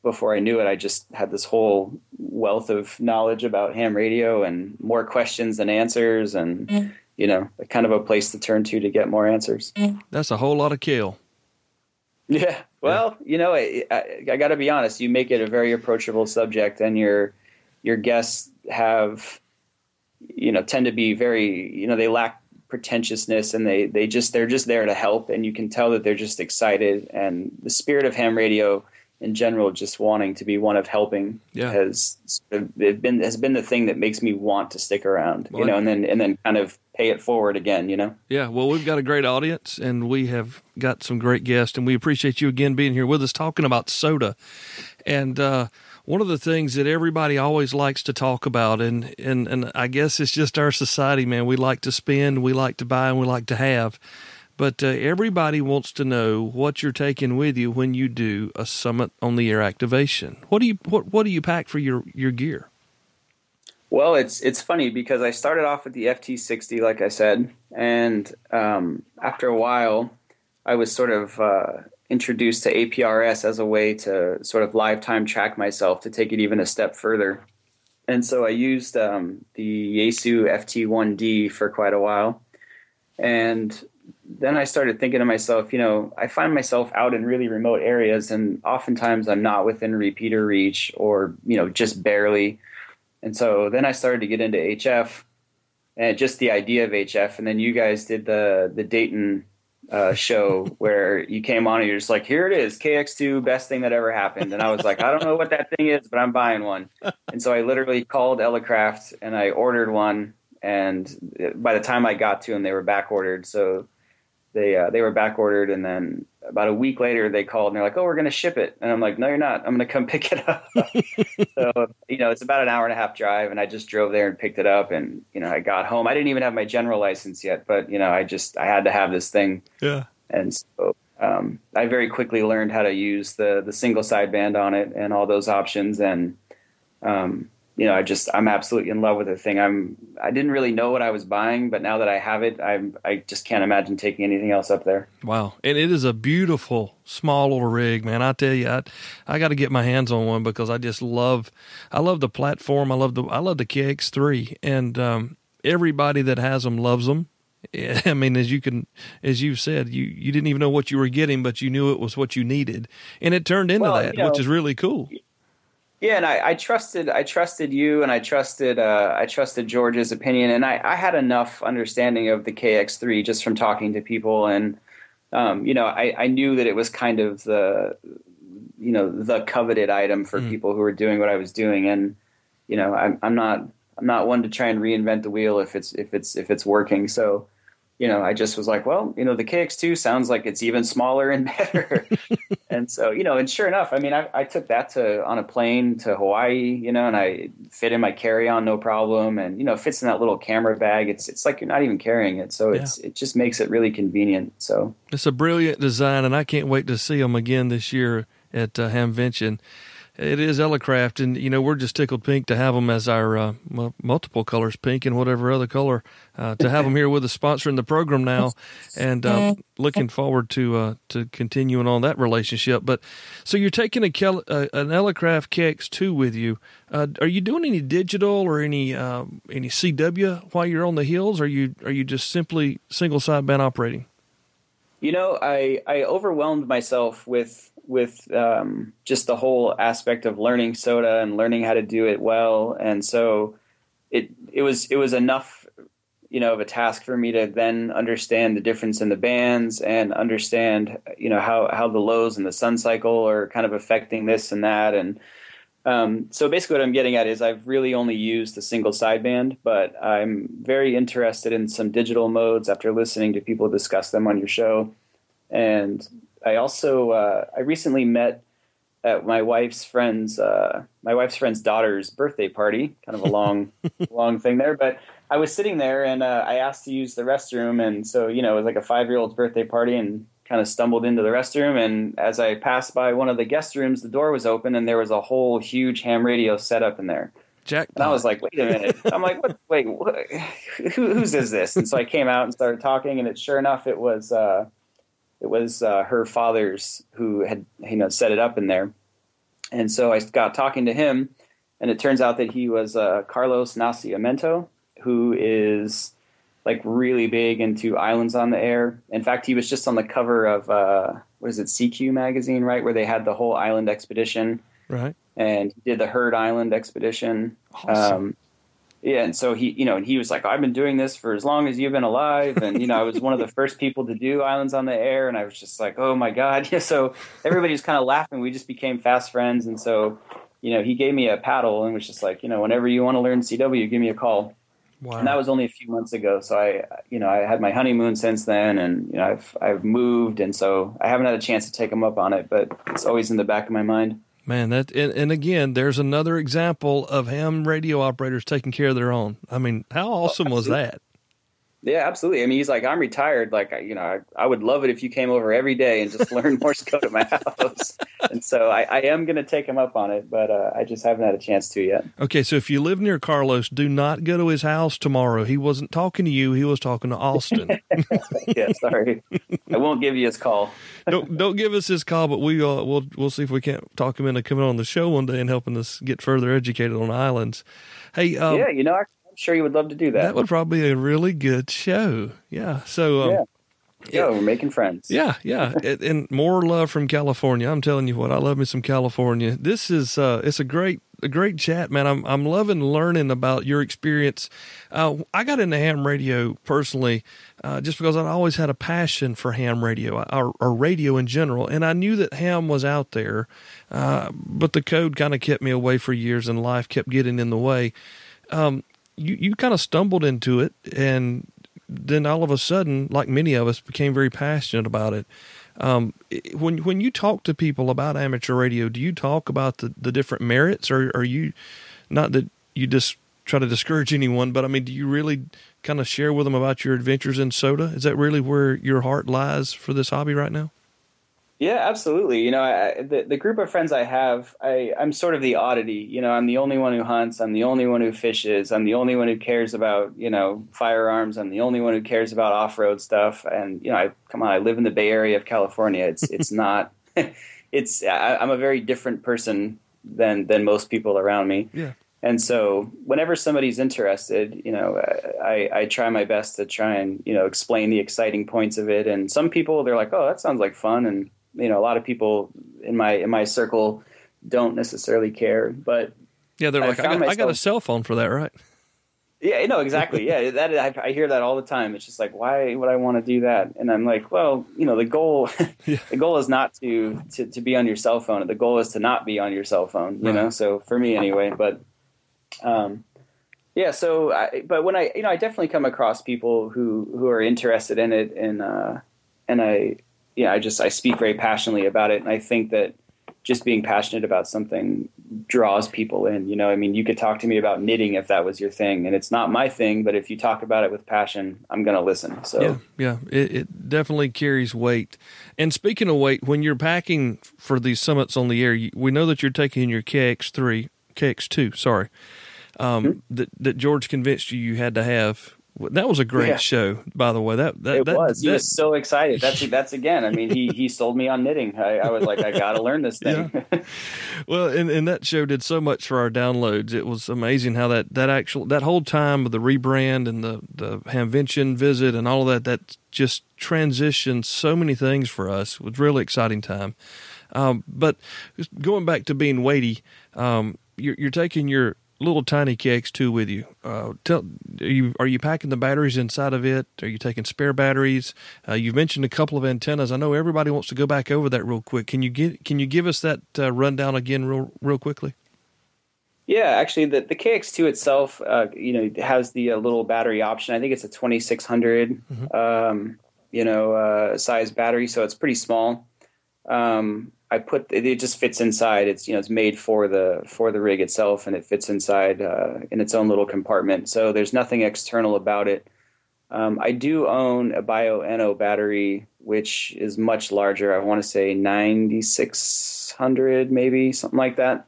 before I knew it, I just had this whole wealth of knowledge about ham radio, and more questions than answers, and, kind of a place to turn to get more answers. That's a whole lot of Cale. Yeah. Well, I got to be honest, you make it a very approachable subject, and your guests have, tend to be very, they lack pretentiousness, and they're just there to help. And you can tell that they're just excited, and the spirit of ham radio in general, just wanting to be one of helping, has been the thing that makes me want to stick around, and then kind of pay it forward again, Yeah. Well, we've got a great audience, and we have got some great guests, and we appreciate you again being here with us talking about soda. And, one of the things that everybody always likes to talk about, and I guess it's just our society, man, we like to spend, we like to buy, and we like to have. But everybody wants to know what you're taking with you when you do a Summit on the Air activation. What do you pack for your gear? Well, it's funny because I started off with the FT60, like I said, and after a while, I was sort of introduced to APRS as a way to sort of live time track myself, to take it even a step further. And so I used the Yaesu FT1D for quite a while, and then I started thinking to myself, I find myself out in really remote areas, and oftentimes I'm not within repeater reach, or, just barely. And so then I started to get into HF, and just the idea of HF. And then you guys did the Dayton show where you came on and you're just like, here it is, KX2, best thing that ever happened. And I was like, I don't know what that thing is, but I'm buying one. And so I literally called Elecraft and I ordered one. And by the time I got to them, they were back ordered. So they were back ordered, and then about a week later they called and they're like, "Oh, we're going to ship it." And I'm like, "No, you're not. I'm going to come pick it up." So, it's about an hour and a half drive, and I just drove there and picked it up, and I got home. I didn't even have my general license yet, but I had to have this thing. Yeah. And so I very quickly learned how to use the single sideband on it and all those options, and I'm absolutely in love with the thing. I didn't really know what I was buying, but now that I have it, I just can't imagine taking anything else up there. Wow. And it is a beautiful small little rig, man. I tell you, I got to get my hands on one because I love the platform. I love the KX3, and everybody that has them loves them. I mean, as you've said, you didn't even know what you were getting, but you knew it was what you needed, and it turned into that, which is really cool. Yeah, and I trusted you, and I trusted George's opinion, and I had enough understanding of the KX3 just from talking to people, and I knew that it was kind of the coveted item for people who were doing what I was doing, and I'm not one to try and reinvent the wheel if it's working. So I just was like, well, the KX2 sounds like it's even smaller and better. And so, and sure enough, I mean, I took that on a plane to Hawaii, and I fit in my carry-on, no problem. And, it fits in that little camera bag. It's like you're not even carrying it. So it just makes it really convenient. So it's a brilliant design, and I can't wait to see them again this year at Hamvention. It is Elecraft, and, we're just tickled pink to have them as our multiple colors, pink and whatever other color, to have them here with us sponsoring the program now, and looking forward to continuing on that relationship. But so you're taking an Elecraft KX2 with you. Are you doing any digital or any CW while you're on the hills? Or are you just simply single sideband operating? I overwhelmed myself with just the whole aspect of learning soda and learning how to do it well. And so it was enough, of a task for me to then understand the difference in the bands and understand, how the lows and the sun cycle are kind of affecting this and that. And so basically what I'm getting at is I've really only used the single sideband, but I'm very interested in some digital modes after listening to people discuss them on your show. And I also, I recently met at my wife's friend's daughter's birthday party, kind of a long thing there. But I was sitting there and I asked to use the restroom. And so, it was like a 5-year-old's birthday party, and kind of stumbled into the restroom. And as I passed by one of the guest rooms, the door was open and there was a whole huge ham radio set up in there. Jackpot. And I was like, wait a minute. I'm like, wait, whose is this? And so I came out and started talking, and sure enough, it was her father's who had, set it up in there. And so I got talking to him, and it turns out that he was Carlos Nascimento, who is like really big into islands on the air. In fact, he was just on the cover of, CQ magazine, right? Where they had the whole island expedition. Right. And he did the Heard Island expedition. Awesome. And so he was like, I've been doing this for as long as you've been alive. And, I was one of the first people to do Islands on the Air. And I was just like, oh my God. So everybody was kind of laughing. We just became fast friends. And so, he gave me a paddle and was just like, whenever you want to learn CW, give me a call. Wow. And that was only a few months ago. So I had my honeymoon since then, and, I've moved. And so I haven't had a chance to take him up on it, but it's always in the back of my mind. Man, and again, there's another example of ham radio operators taking care of their own. I mean, how awesome was that? Yeah, absolutely. I mean, he's like, I'm retired. Like, I would love it if you came over every day and just learned Morse code at my house. And so I am going to take him up on it, but I just haven't had a chance to yet. Okay, so if you live near Carlos, do not go to his house tomorrow. He wasn't talking to you. He was talking to Austin. Yeah, sorry. I won't give you his call. Don't give us his call, but we'll see if we can't talk him into coming on the show one day and helping us get further educated on islands. Hey, yeah, I'm sure you would love to do that. That would probably be a really good show. Yeah. So, we're making friends. Yeah. And more love from California. I'm telling you what, I love me some California. This is, it's a great chat, man. I'm loving learning about your experience. I got into ham radio personally, just because I always had a passion for ham radio or radio in general. And I knew that ham was out there, but the code kind of kept me away for years and life kept getting in the way. You kind of stumbled into it, and then all of a sudden, like many of us, became very passionate about it. When you talk to people about amateur radio, do you talk about the different merits, or are you, not that you just try to discourage anyone, but I mean, do you really kind of share with them about your adventures in soda? Is that really where your heart lies for this hobby right now? Yeah, absolutely. The group of friends I have, I'm sort of the oddity. I'm the only one who hunts. I'm the only one who fishes. I'm the only one who cares about, firearms. I'm the only one who cares about off-road stuff. And, I live in the Bay Area of California. It's not, I'm a very different person than most people around me. Yeah. And so whenever somebody's interested, I try my best to try and, explain the exciting points of it. And some people, they're like, oh, that sounds like fun. And, a lot of people in my circle don't necessarily care, but yeah, they're like, I got a cell phone for that, right? Yeah, exactly. Yeah, I hear that all the time. It's just like, why would I want to do that? And I'm like, well, the goal, the goal is not to be on your cell phone. The goal is to not be on your cell phone. Right. So for me anyway. But yeah. So, but when I definitely come across people who are interested in it, and I speak very passionately about it. And I think that just being passionate about something draws people in. You could talk to me about knitting if that was your thing, and it's not my thing, but if you talk about it with passion, I'm going to listen. So yeah, it definitely carries weight. And speaking of weight, when you're packing for these summits on the air, we know that you're taking your KX2, that George convinced you had to have That was a great show, by the way. It was. He was so excited. That's again. I mean, he sold me on knitting. I was like, I got to learn this thing. Yeah. Well, and that show did so much for our downloads. It was amazing how that whole time of the rebrand and the Hamvention visit and all of that just transitioned so many things for us. It was a really exciting time. But going back to being weighty, you're taking your little tiny KX2 with you. Are you packing the batteries inside of it? Are you taking spare batteries? You've mentioned a couple of antennas. I know everybody wants to go back over that real quick. Can you give us that rundown again real quickly? Yeah, actually, the KX2 itself, has the little battery option. I think it's a 2600, size battery, so it's pretty small. It just fits inside. It's made for the rig itself, and it fits inside in its own little compartment. So there's nothing external about it. I do own a Bio-Enno battery, which is much larger. I want to say 9600, maybe something like that.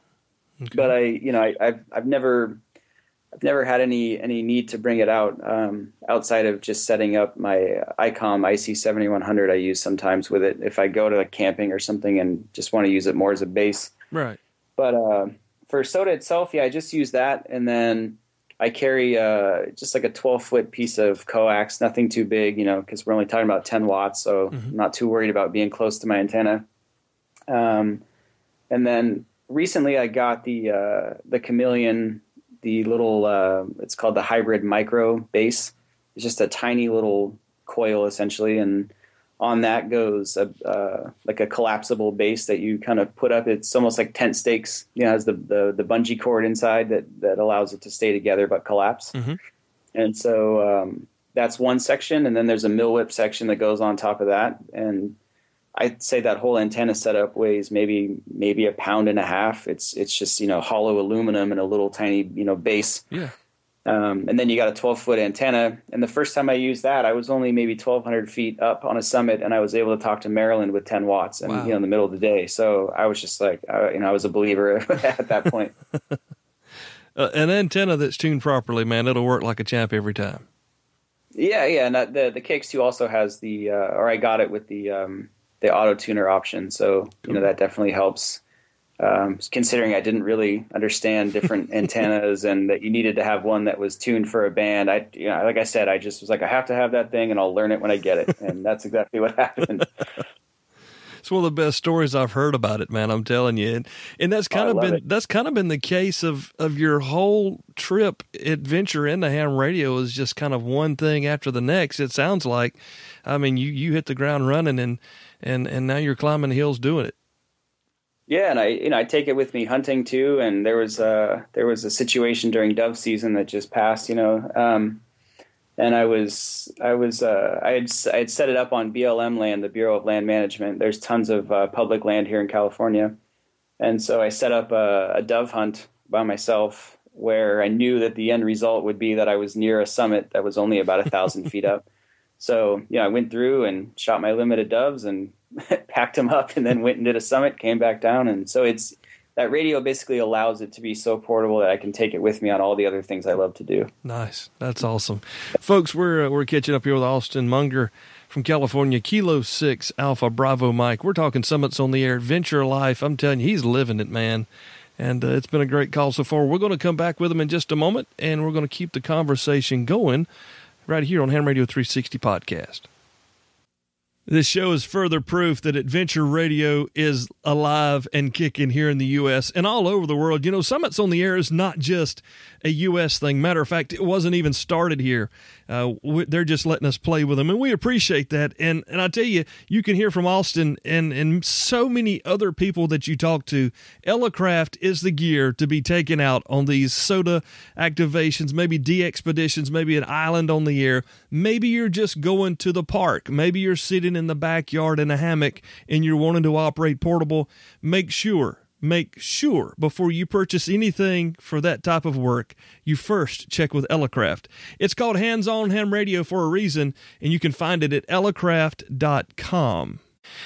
Okay. But I've never had any need to bring it out outside of just setting up my ICOM IC7100 I use sometimes with it if I go to camping or something and just want to use it more as a base. Right. But for SOTA itself, I just use that, and then I carry just like a 12-foot piece of coax, nothing too big, because we're only talking about 10 watts, so I'm not too worried about being close to my antenna. And then recently I got the Chameleon, the little, it's called the Hybrid Micro base. It's just a tiny little coil essentially. And on that goes like a collapsible base that you kind of put up. It's almost like tent stakes, has the bungee cord inside that allows it to stay together but collapse. Mm-hmm. And so that's one section. And then there's a mill whip section that goes on top of that. And I'd say that whole antenna setup weighs maybe 1.5 pounds. It's just, hollow aluminum and a little tiny, base. Yeah. And then you got a 12-foot antenna. And the first time I used that, I was only maybe 1,200 feet up on a summit, and I was able to talk to Maryland with 10 watts and, in the middle of the day. So I was just like, I was a believer at that point. An antenna that's tuned properly, man, it'll work like a champ every time. Yeah. And the KX2 also has I got it with the auto tuner option. So, that definitely helps. Considering I didn't really understand different antennas and that you needed to have one that was tuned for a band. Like I said, I just was like, I have to have that thing and I'll learn it when I get it. And that's exactly what happened. It's one of the best stories I've heard about it, man. I'm telling you. And that's kind of been the case of your whole trip adventure into ham radio is just kind of one thing after the next. It sounds like, you hit the ground running and now you're climbing the hills doing it. Yeah, and I take it with me hunting too. And there was a situation during dove season that just passed, and I had set it up on BLM land, the Bureau of Land Management. There's tons of public land here in California, and so I set up a dove hunt by myself, where I knew that the end result would be that I was near a summit that was only about 1,000 feet up. So I went through and shot my limited doves and packed them up, and then went and did a summit, came back down. And so that radio basically allows it to be so portable that I can take it with me on all the other things I love to do. Nice. That's awesome. Folks, we're catching up here with Austin Munger from California, Kilo 6 Alpha Bravo Mike. We're talking Summits on the Air, adventure life. I'm telling you, he's living it, man. And it's been a great call so far. We're going to come back with him in just a moment, and we're going to keep the conversation going right here on Ham Radio 360 Podcast. This show is further proof that adventure radio is alive and kicking here in the U.S. and all over the world. Summits on the Air is not just a U.S. thing. Matter of fact, it wasn't even started here. They're just letting us play with them, and we appreciate that. And I tell you, you can hear from Austin and so many other people that you talk to. Elecraft is the gear to be taken out on these SOTA activations, maybe de-expeditions, maybe an island on the air. Maybe you're just going to the park. Maybe you're sitting in the backyard in a hammock and you're wanting to operate portable. Make sure before you purchase anything for that type of work, you first check with Elecraft. It's called Hands-On Ham Radio for a reason, and you can find it at elecraft.com.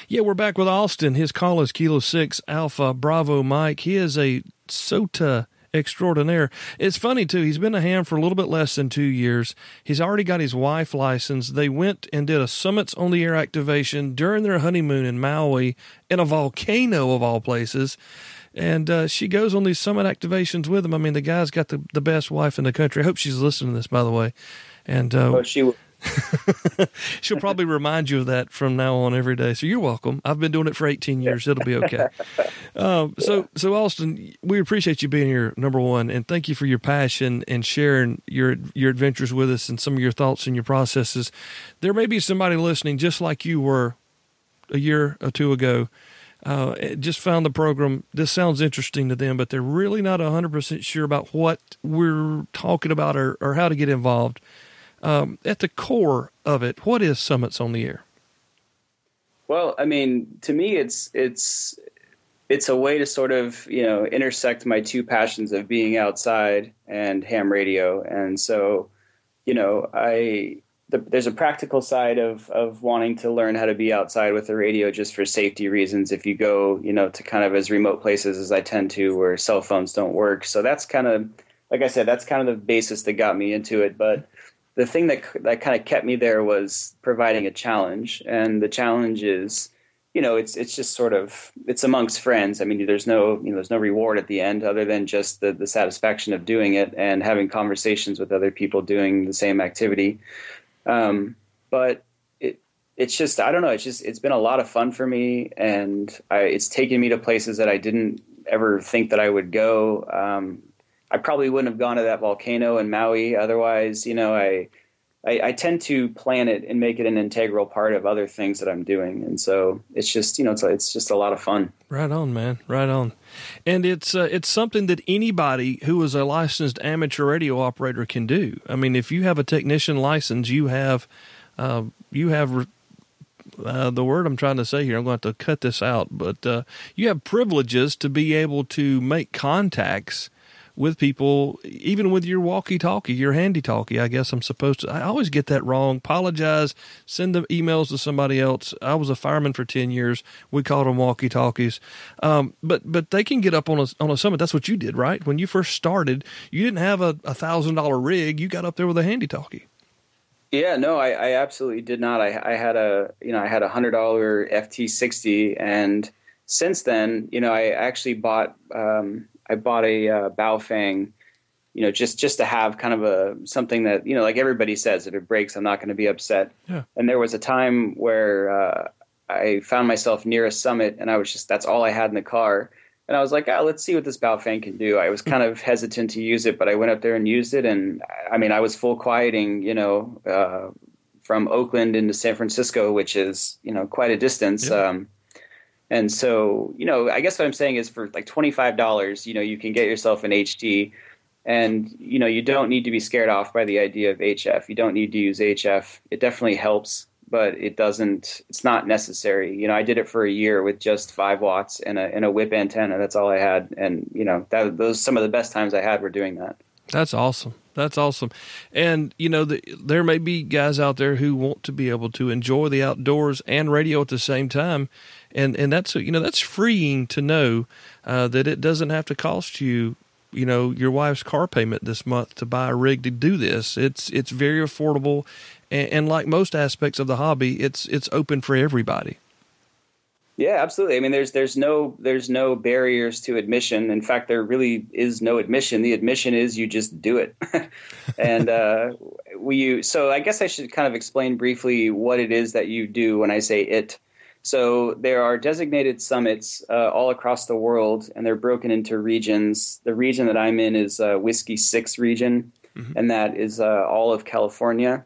Yeah, we're back with Austin. His call is Kilo 6 Alpha Bravo Mike. He is a SOTA extraordinaire. It's funny, too. He's been a ham for a little bit less than 2 years. He's already got his wife licensed. They went and did a Summits on the Air activation during their honeymoon in Maui in a volcano of all places. And she goes on these summit activations with him. I mean, the guy's got the best wife in the country. I hope she's listening to this, by the way. And she will. She'll probably remind you of that from now on every day. So you're welcome. I've been doing it for 18 years. It'll be okay. So Austin, we appreciate you being here, number one, and thank you for your passion and sharing your adventures with us and some of your thoughts and your processes. There may be somebody listening just like you were a year or two ago. Just found the program. This sounds interesting to them, but they're really not 100% sure about what we're talking about or how to get involved. At the core of it, what is Summits on the Air? Well, I mean, to me, it's a way to sort of, intersect my two passions of being outside and ham radio. And so, there's a practical side of wanting to learn how to be outside with the radio just for safety reasons. If you go, to kind of as remote places as I tend to, where cell phones don't work. So that's kind of, like I said, that's kind of the basis that got me into it. But the thing that kind of kept me there was providing a challenge. And the challenge is, it's just sort of, it's amongst friends. I mean, there's no reward at the end other than just the satisfaction of doing it and having conversations with other people doing the same activity. But it's just, I don't know. It's been a lot of fun for me, and it's taken me to places that I didn't ever think that I would go. I probably wouldn't have gone to that volcano in Maui otherwise. I tend to plan it and make it an integral part of other things that I'm doing. And so it's just, it's just a lot of fun. Right on, man. Right on. And it's something that anybody who is a licensed amateur radio operator can do. I mean, if you have a technician license, you have the word I'm trying to say here, I'm going to have to cut this out, but you have privileges to be able to make contacts with people, even with your walkie-talkie, your handy-talkie, I guess I'm supposed to. I always get that wrong. Apologize. Send the emails to somebody else. I was a fireman for 10 years. We called them walkie-talkies. But they can get up on a summit. That's what you did, right? When you first started, you didn't have a $1,000 rig. You got up there with a handy-talkie. Yeah, no, I absolutely did not. I had a $100 FT60, and since then, I actually bought a Baofeng, just to have kind of something that, like everybody says, if it breaks, I'm not going to be upset. Yeah. And there was a time where I found myself near a summit, and that's all I had in the car. And I was like, let's see what this Baofeng can do. I was kind of hesitant to use it, but I went up there and used it. And I mean, I was full quieting, from Oakland into San Francisco, which is, quite a distance. Yeah. And so, I guess what I'm saying is for like $25, you can get yourself an HD, and, you don't need to be scared off by the idea of HF. You don't need to use HF. It definitely helps, but it's not necessary. I did it for a year with just 5 watts and a whip antenna. That's all I had. And, those some of the best times I had were doing that. That's awesome. That's awesome. And, there may be guys out there who want to be able to enjoy the outdoors and radio at the same time. And that's, that's freeing to know that it doesn't have to cost you, your wife's car payment this month to buy a rig to do this. It's very affordable. And like most aspects of the hobby, it's open for everybody. Yeah, absolutely. I mean, there's no barriers to admission. In fact, there really is no admission. The admission is you just do it. And so I guess I should kind of explain briefly what it is that you do when I say it. So there are designated summits all across the world, and they're broken into regions. The region that I'm in is Whiskey 6 region, and that is all of California.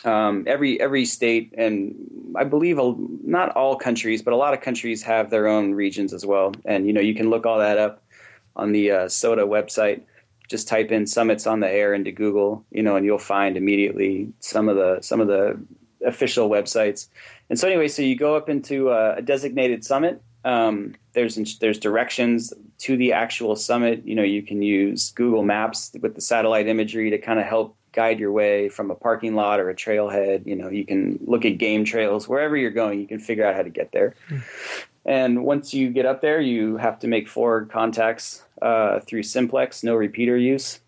Every state, and I believe not all countries, but a lot of countries have their own regions as well. And, you can look all that up on the SOTA website. Just type in Summits on the Air into Google, and you'll find immediately some of the official websites. And so anyway, so you go up into a designated summit. There's directions to the actual summit. You can use Google Maps with the satellite imagery to kind of help guide your way from a parking lot or a trailhead. You can look at game trails. Wherever you're going, you can figure out how to get there. And once you get up there, you have to make 4 contacts through simplex, no repeater use.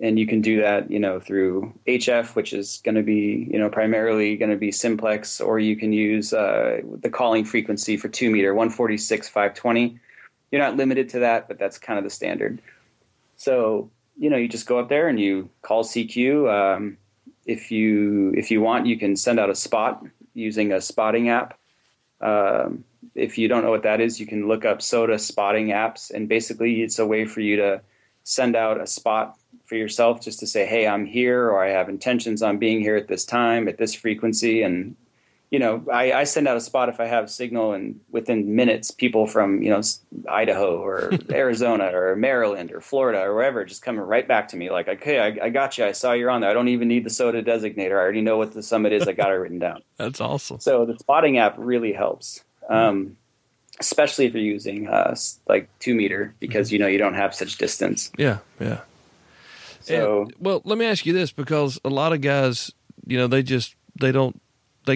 And you can do that, through HF, which is going to be, primarily going to be simplex, or you can use the calling frequency for 2 meter, 146/520. You're not limited to that, but that's kind of the standard. So, you just go up there and you call CQ. If you want, you can send out a spot using a spotting app. If you don't know what that is, you can look up SOTA spotting apps, and basically it's a way for you to send out a spot for yourself just to say, hey, I'm here, or I have intentions on being here at this time, at this frequency. And, I send out a spot if I have signal, and within minutes, people from, Idaho or Arizona or Maryland or Florida or wherever just coming right back to me like, okay, I got you. I saw you're on there. I don't even need the SOTA designator. I already know what the summit is. I got it written down. That's awesome. So the spotting app really helps. Especially if you're using 2 meter, because you don't have such distance. Yeah. So, well, let me ask you this, because a lot of guys, they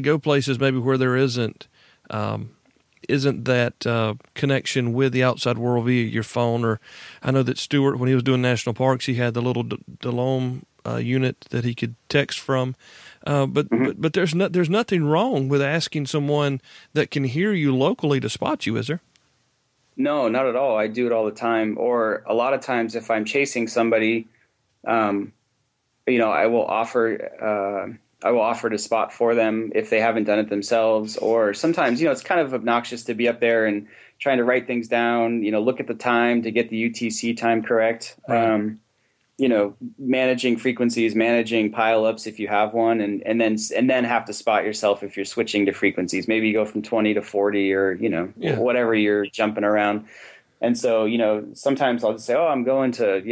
go places maybe where there isn't that connection with the outside world via your phone. Or I know that Stuart, when he was doing national parks, he had the little Delome unit that he could text from. But there's nothing wrong with asking someone that can hear you locally to spot you, is there? No, not at all. I do it all the time. Or a lot of times if I'm chasing somebody, I will offer to spot for them if they haven't done it themselves. Or sometimes, it's kind of obnoxious to be up there and trying to write things down, look at the time to get the UTC time correct. Right. Managing frequencies, managing pileups if you have one, and then have to spot yourself if you're switching to frequencies. Maybe you go from 20 to 40 or, whatever you're jumping around. And so, sometimes I'll just say, oh, I'm going to,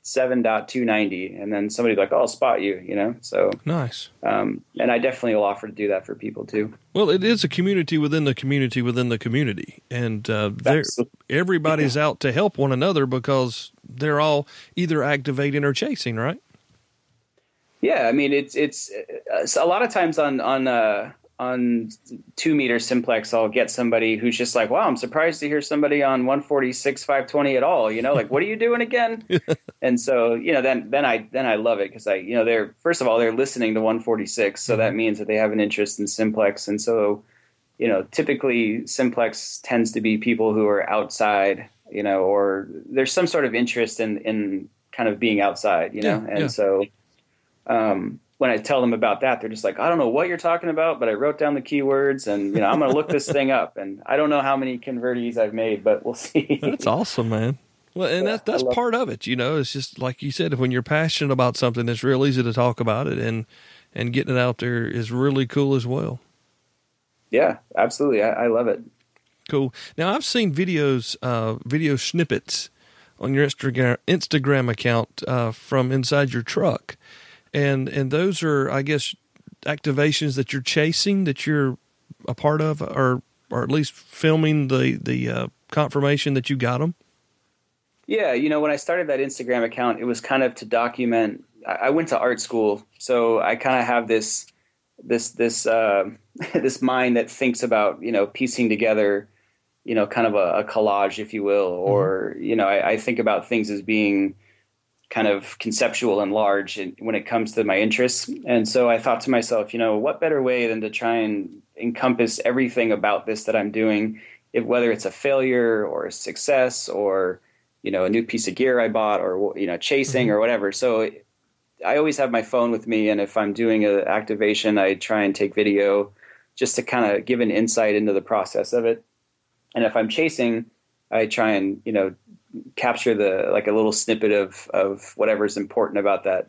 7.290. And then somebody's like, oh, I'll spot you, so. Nice. And I definitely will offer to do that for people too. Well, it is a community within the community within the community. And everybody's out to help one another because they're all either activating or chasing, right? Yeah. I mean, it's a lot of times on 2 meter simplex, I'll get somebody who's just like, wow, I'm surprised to hear somebody on 146/520 at all, like, what are you doing again? And so, then I love it, because they're, first of all, they're listening to 146. So that means that they have an interest in simplex. And so, typically simplex tends to be people who are outside, or there's some sort of interest in kind of being outside, So, when I tell them about that, they're just like, I don't know what you're talking about, but I wrote down the keywords and, I'm going to look this thing up. And I don't know how many convertees I've made, but we'll see. That's awesome, man. Well, and that's part of it, It's just like you said, when you're passionate about something, it's real easy to talk about it, and getting it out there is really cool as well. Yeah, absolutely. I love it. Cool. Now, I've seen video snippets on your Instagram account from inside your truck. And those are, I guess, activations that you're chasing, that you're a part of, or at least filming the confirmation that you got them? Yeah, when I started that Instagram account, it was kind of to document. I went to art school, so I kind of have this mind that thinks about, piecing together, kind of a collage, if you will, or, I think about things as being kind of conceptual and large when it comes to my interests. And so I thought to myself, what better way than to try and encompass everything about this that I'm doing, whether it's a failure or a success or, a new piece of gear I bought or, chasing or whatever. So I always have my phone with me. And if I'm doing an activation, I try and take video just to kind of give an insight into the process of it. And if I'm chasing, I try and, capture a little snippet of whatever's important about that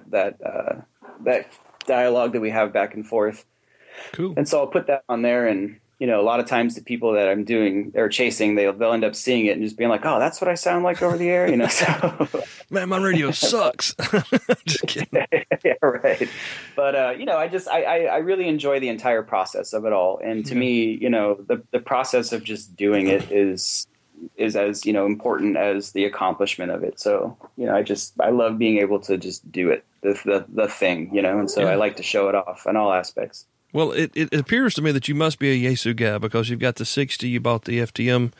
dialogue that we have back and forth. Cool. And so I'll put that on there, and a lot of times the people that I'm doing or chasing, they'll end up seeing it and just being like, "Oh, that's what I sound like over the air," So man, my radio sucks. Just kidding. Yeah, right. But I really enjoy the entire process of it all, and to me, the process of just doing it is as important as the accomplishment of it. So I love being able to just do it, the thing, and so I like to show it off in all aspects. Well, it appears to me that you must be a Yaesu guy because you've got the 60, you bought the FTM,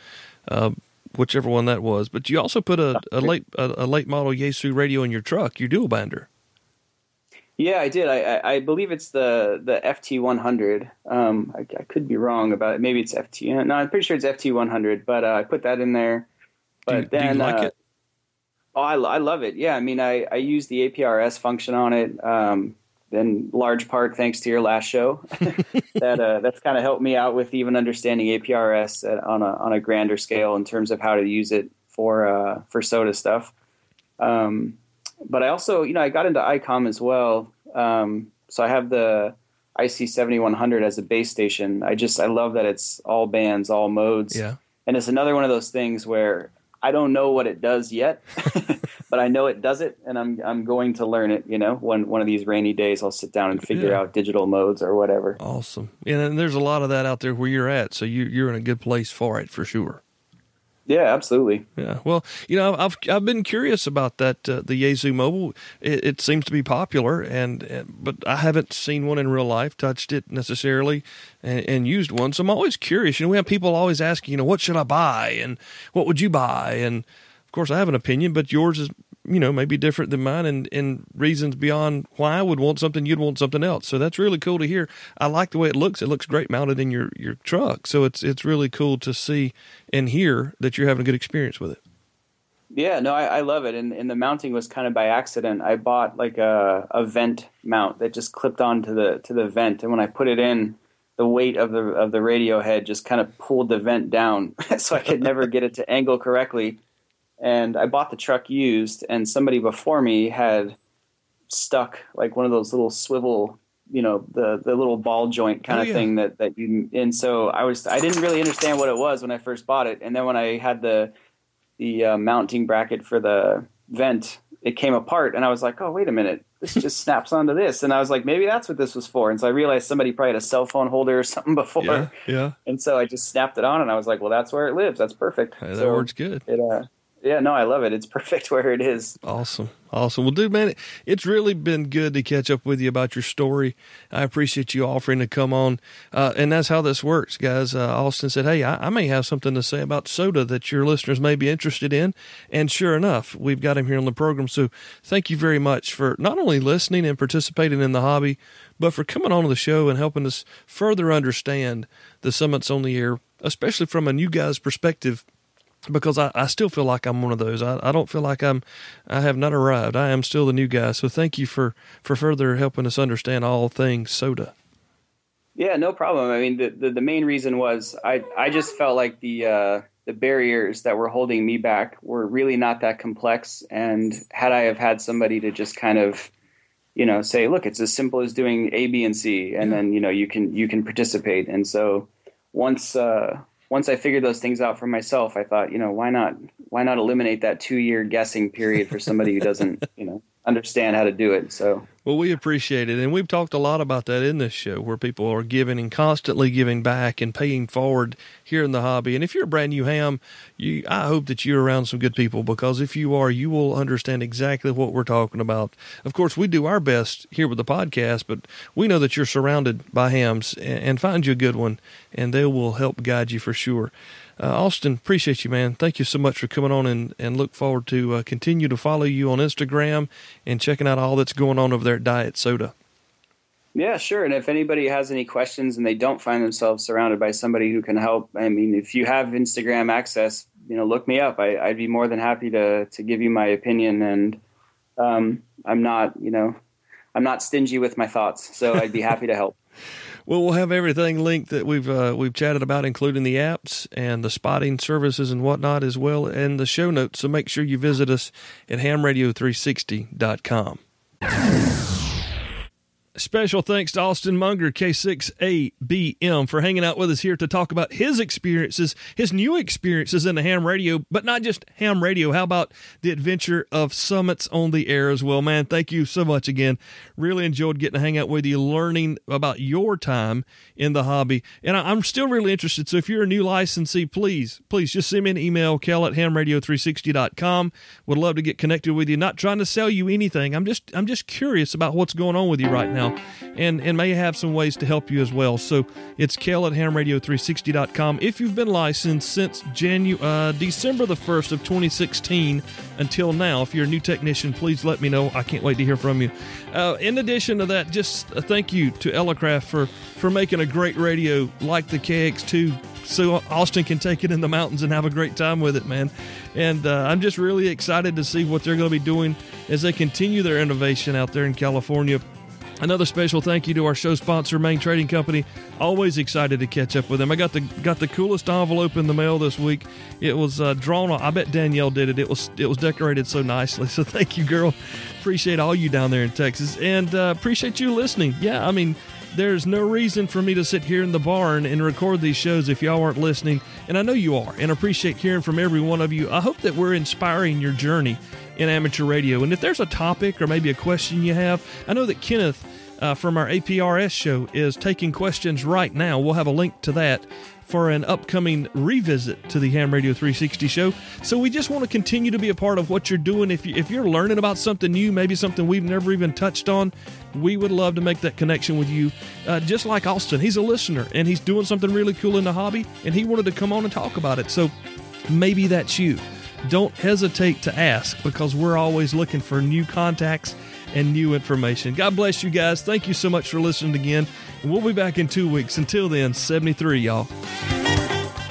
whichever one that was, but you also put a late model Yaesu radio in your truck, your dual bander. Yeah, I did. I believe it's the FT100. I could be wrong about it. Maybe it's FT. No, I'm pretty sure it's FT100. But I put that in there. But do you like it? Oh, I love it. Yeah, I mean, I use the APRS function on it. In large part thanks to your last show. That's kind of helped me out with even understanding APRS on a grander scale in terms of how to use it for SOTA stuff. But I also, I got into ICOM as well. So I have the IC7100 as a base station. I love that it's all bands, all modes. Yeah. And it's another one of those things where I don't know what it does yet, but I know it does it, and I'm going to learn it. One of these rainy days, I'll sit down and figure out digital modes or whatever. Awesome. And there's a lot of that out there where you're at, so you're in a good place for it for sure. Yeah, absolutely. Yeah. Well, I've been curious about that the Yaesu Mobile. It seems to be popular, but I haven't seen one in real life, touched it necessarily, and used one. So I'm always curious. We have people always asking, what should I buy, and what would you buy? And of course, I have an opinion, but yours is maybe different than mine, and reasons beyond why I would want something, you'd want something else. So that's really cool to hear. I like the way it looks. It looks great mounted in your truck. So it's really cool to see and hear that you're having a good experience with it. Yeah, no, I love it. And the mounting was kind of by accident. I bought like a vent mount that just clipped onto the vent. And when I put it in, the weight of the radio head just kind of pulled the vent down. So I could never get it to angle correctly. And I bought the truck used, and somebody before me had stuck like one of those little swivel, the little ball joint kind of thing that you. And so I didn't really understand what it was when I first bought it, and then when I had the mounting bracket for the vent, it came apart, and I was like, oh, wait a minute, this just snaps onto this, and I was like, maybe that's what this was for. And so I realized somebody probably had a cell phone holder or something before. Yeah. And so I just snapped it on, and I was like, well, that's where it lives. That's perfect. Hey, that works good. Yeah, no, I love it. It's perfect where it is. Awesome. Well, dude, man, it's really been good to catch up with you about your story. I appreciate you offering to come on. And that's how this works, guys. Austin said, hey, I may have something to say about SOTA that your listeners may be interested in. And sure enough, we've got him here on the program. So thank you very much for not only listening and participating in the hobby, but for coming on to the show and helping us further understand the Summits on the Air, especially from a new guy's perspective. Because I still feel like I'm one of those. I don't feel like I have not arrived. I am still the new guy. So thank you for further helping us understand all things SOTA. Yeah, no problem. I mean, the main reason was I just felt like the barriers that were holding me back were really not that complex. And had I have had somebody to just kind of, say, look, it's as simple as doing A, B, and C, and then you can participate. And so once I figured those things out for myself, I thought, why not eliminate that 2-year guessing period for somebody who doesn't, understand how to do it. So, well, we appreciate it. And we've talked a lot about that in this show, where people are giving and constantly giving back and paying forward here in the hobby. And if you're a brand new ham, I hope that you're around some good people, because if you are, you will understand exactly what we're talking about. Of course, we do our best here with the podcast, but we know that you're surrounded by hams, and find you a good one, and they will help guide you for sure. Austin, appreciate you, man. Thank you so much for coming on, and look forward to continue to follow you on Instagram and checking out all that's going on over there at Diet SOTA. Yeah, sure. And if anybody has any questions and they don't find themselves surrounded by somebody who can help, I mean, if you have Instagram access, look me up. I'd be more than happy to give you my opinion. And I'm not stingy with my thoughts, so I'd be happy to help. Well, we'll have everything linked that we've chatted about, including the apps and the spotting services and whatnot as well, and the show notes. So make sure you visit us at hamradio360.com. Special thanks to Austin Munger, K6ABM, for hanging out with us here to talk about his experiences, his new experiences in the ham radio, but not just ham radio. How about the adventure of Summits on the Air as well? Man, thank you so much again. Really enjoyed getting to hang out with you, learning about your time in the hobby. And I'm still really interested. So if you're a new licensee, please just send me an email, kel@hamradio360.com. Would love to get connected with you. Not trying to sell you anything. I'm just curious about what's going on with you right now. now, and may have some ways to help you as well. So it's Kel at hamradio360.com. If you've been licensed since December the 1st of 2016 until now, if you're a new technician, please let me know. I can't wait to hear from you. In addition to that, just a thank you to Elecraft for making a great radio like the KX2, so Austin can take it in the mountains and have a great time with it, man. And I'm just really excited to see what they're going to be doing as they continue their innovation out there in California. Another special thank you to our show sponsor, Main Trading Company. Always excited to catch up with them. I got the coolest envelope in the mail this week. It was drawn on. I bet Danielle did it. It was decorated so nicely. So thank you, girl. Appreciate all you down there in Texas, and appreciate you listening. Yeah, I mean, there's no reason for me to sit here in the barn and record these shows if y'all aren't listening, and I know you are, and appreciate hearing from every one of you. I hope that we're inspiring your journey in amateur radio, and if there's a topic or maybe a question you have, I know that Kenneth from our APRS show is taking questions right now. We'll have a link to that for an upcoming revisit to the Ham Radio 360 show. So we just want to continue to be a part of what you're doing. If you're learning about something new, maybe something we've never even touched on, we would love to make that connection with you. Just like Austin, he's a listener, and he's doing something really cool in the hobby, and he wanted to come on and talk about it. So maybe that's you. Don't hesitate to ask, because we're always looking for new contacts and new information. God bless you guys. Thank you so much for listening again. And we'll be back in 2 weeks. Until then, 73, y'all.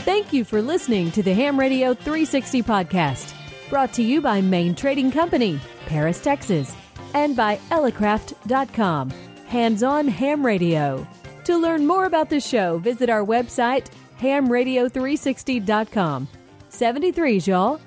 Thank you for listening to the Ham Radio 360 podcast, brought to you by Main Trading Company, Paris, Texas, and by Elecraft.com, hands-on ham radio. To learn more about the show, visit our website, hamradio360.com. 73s, y'all.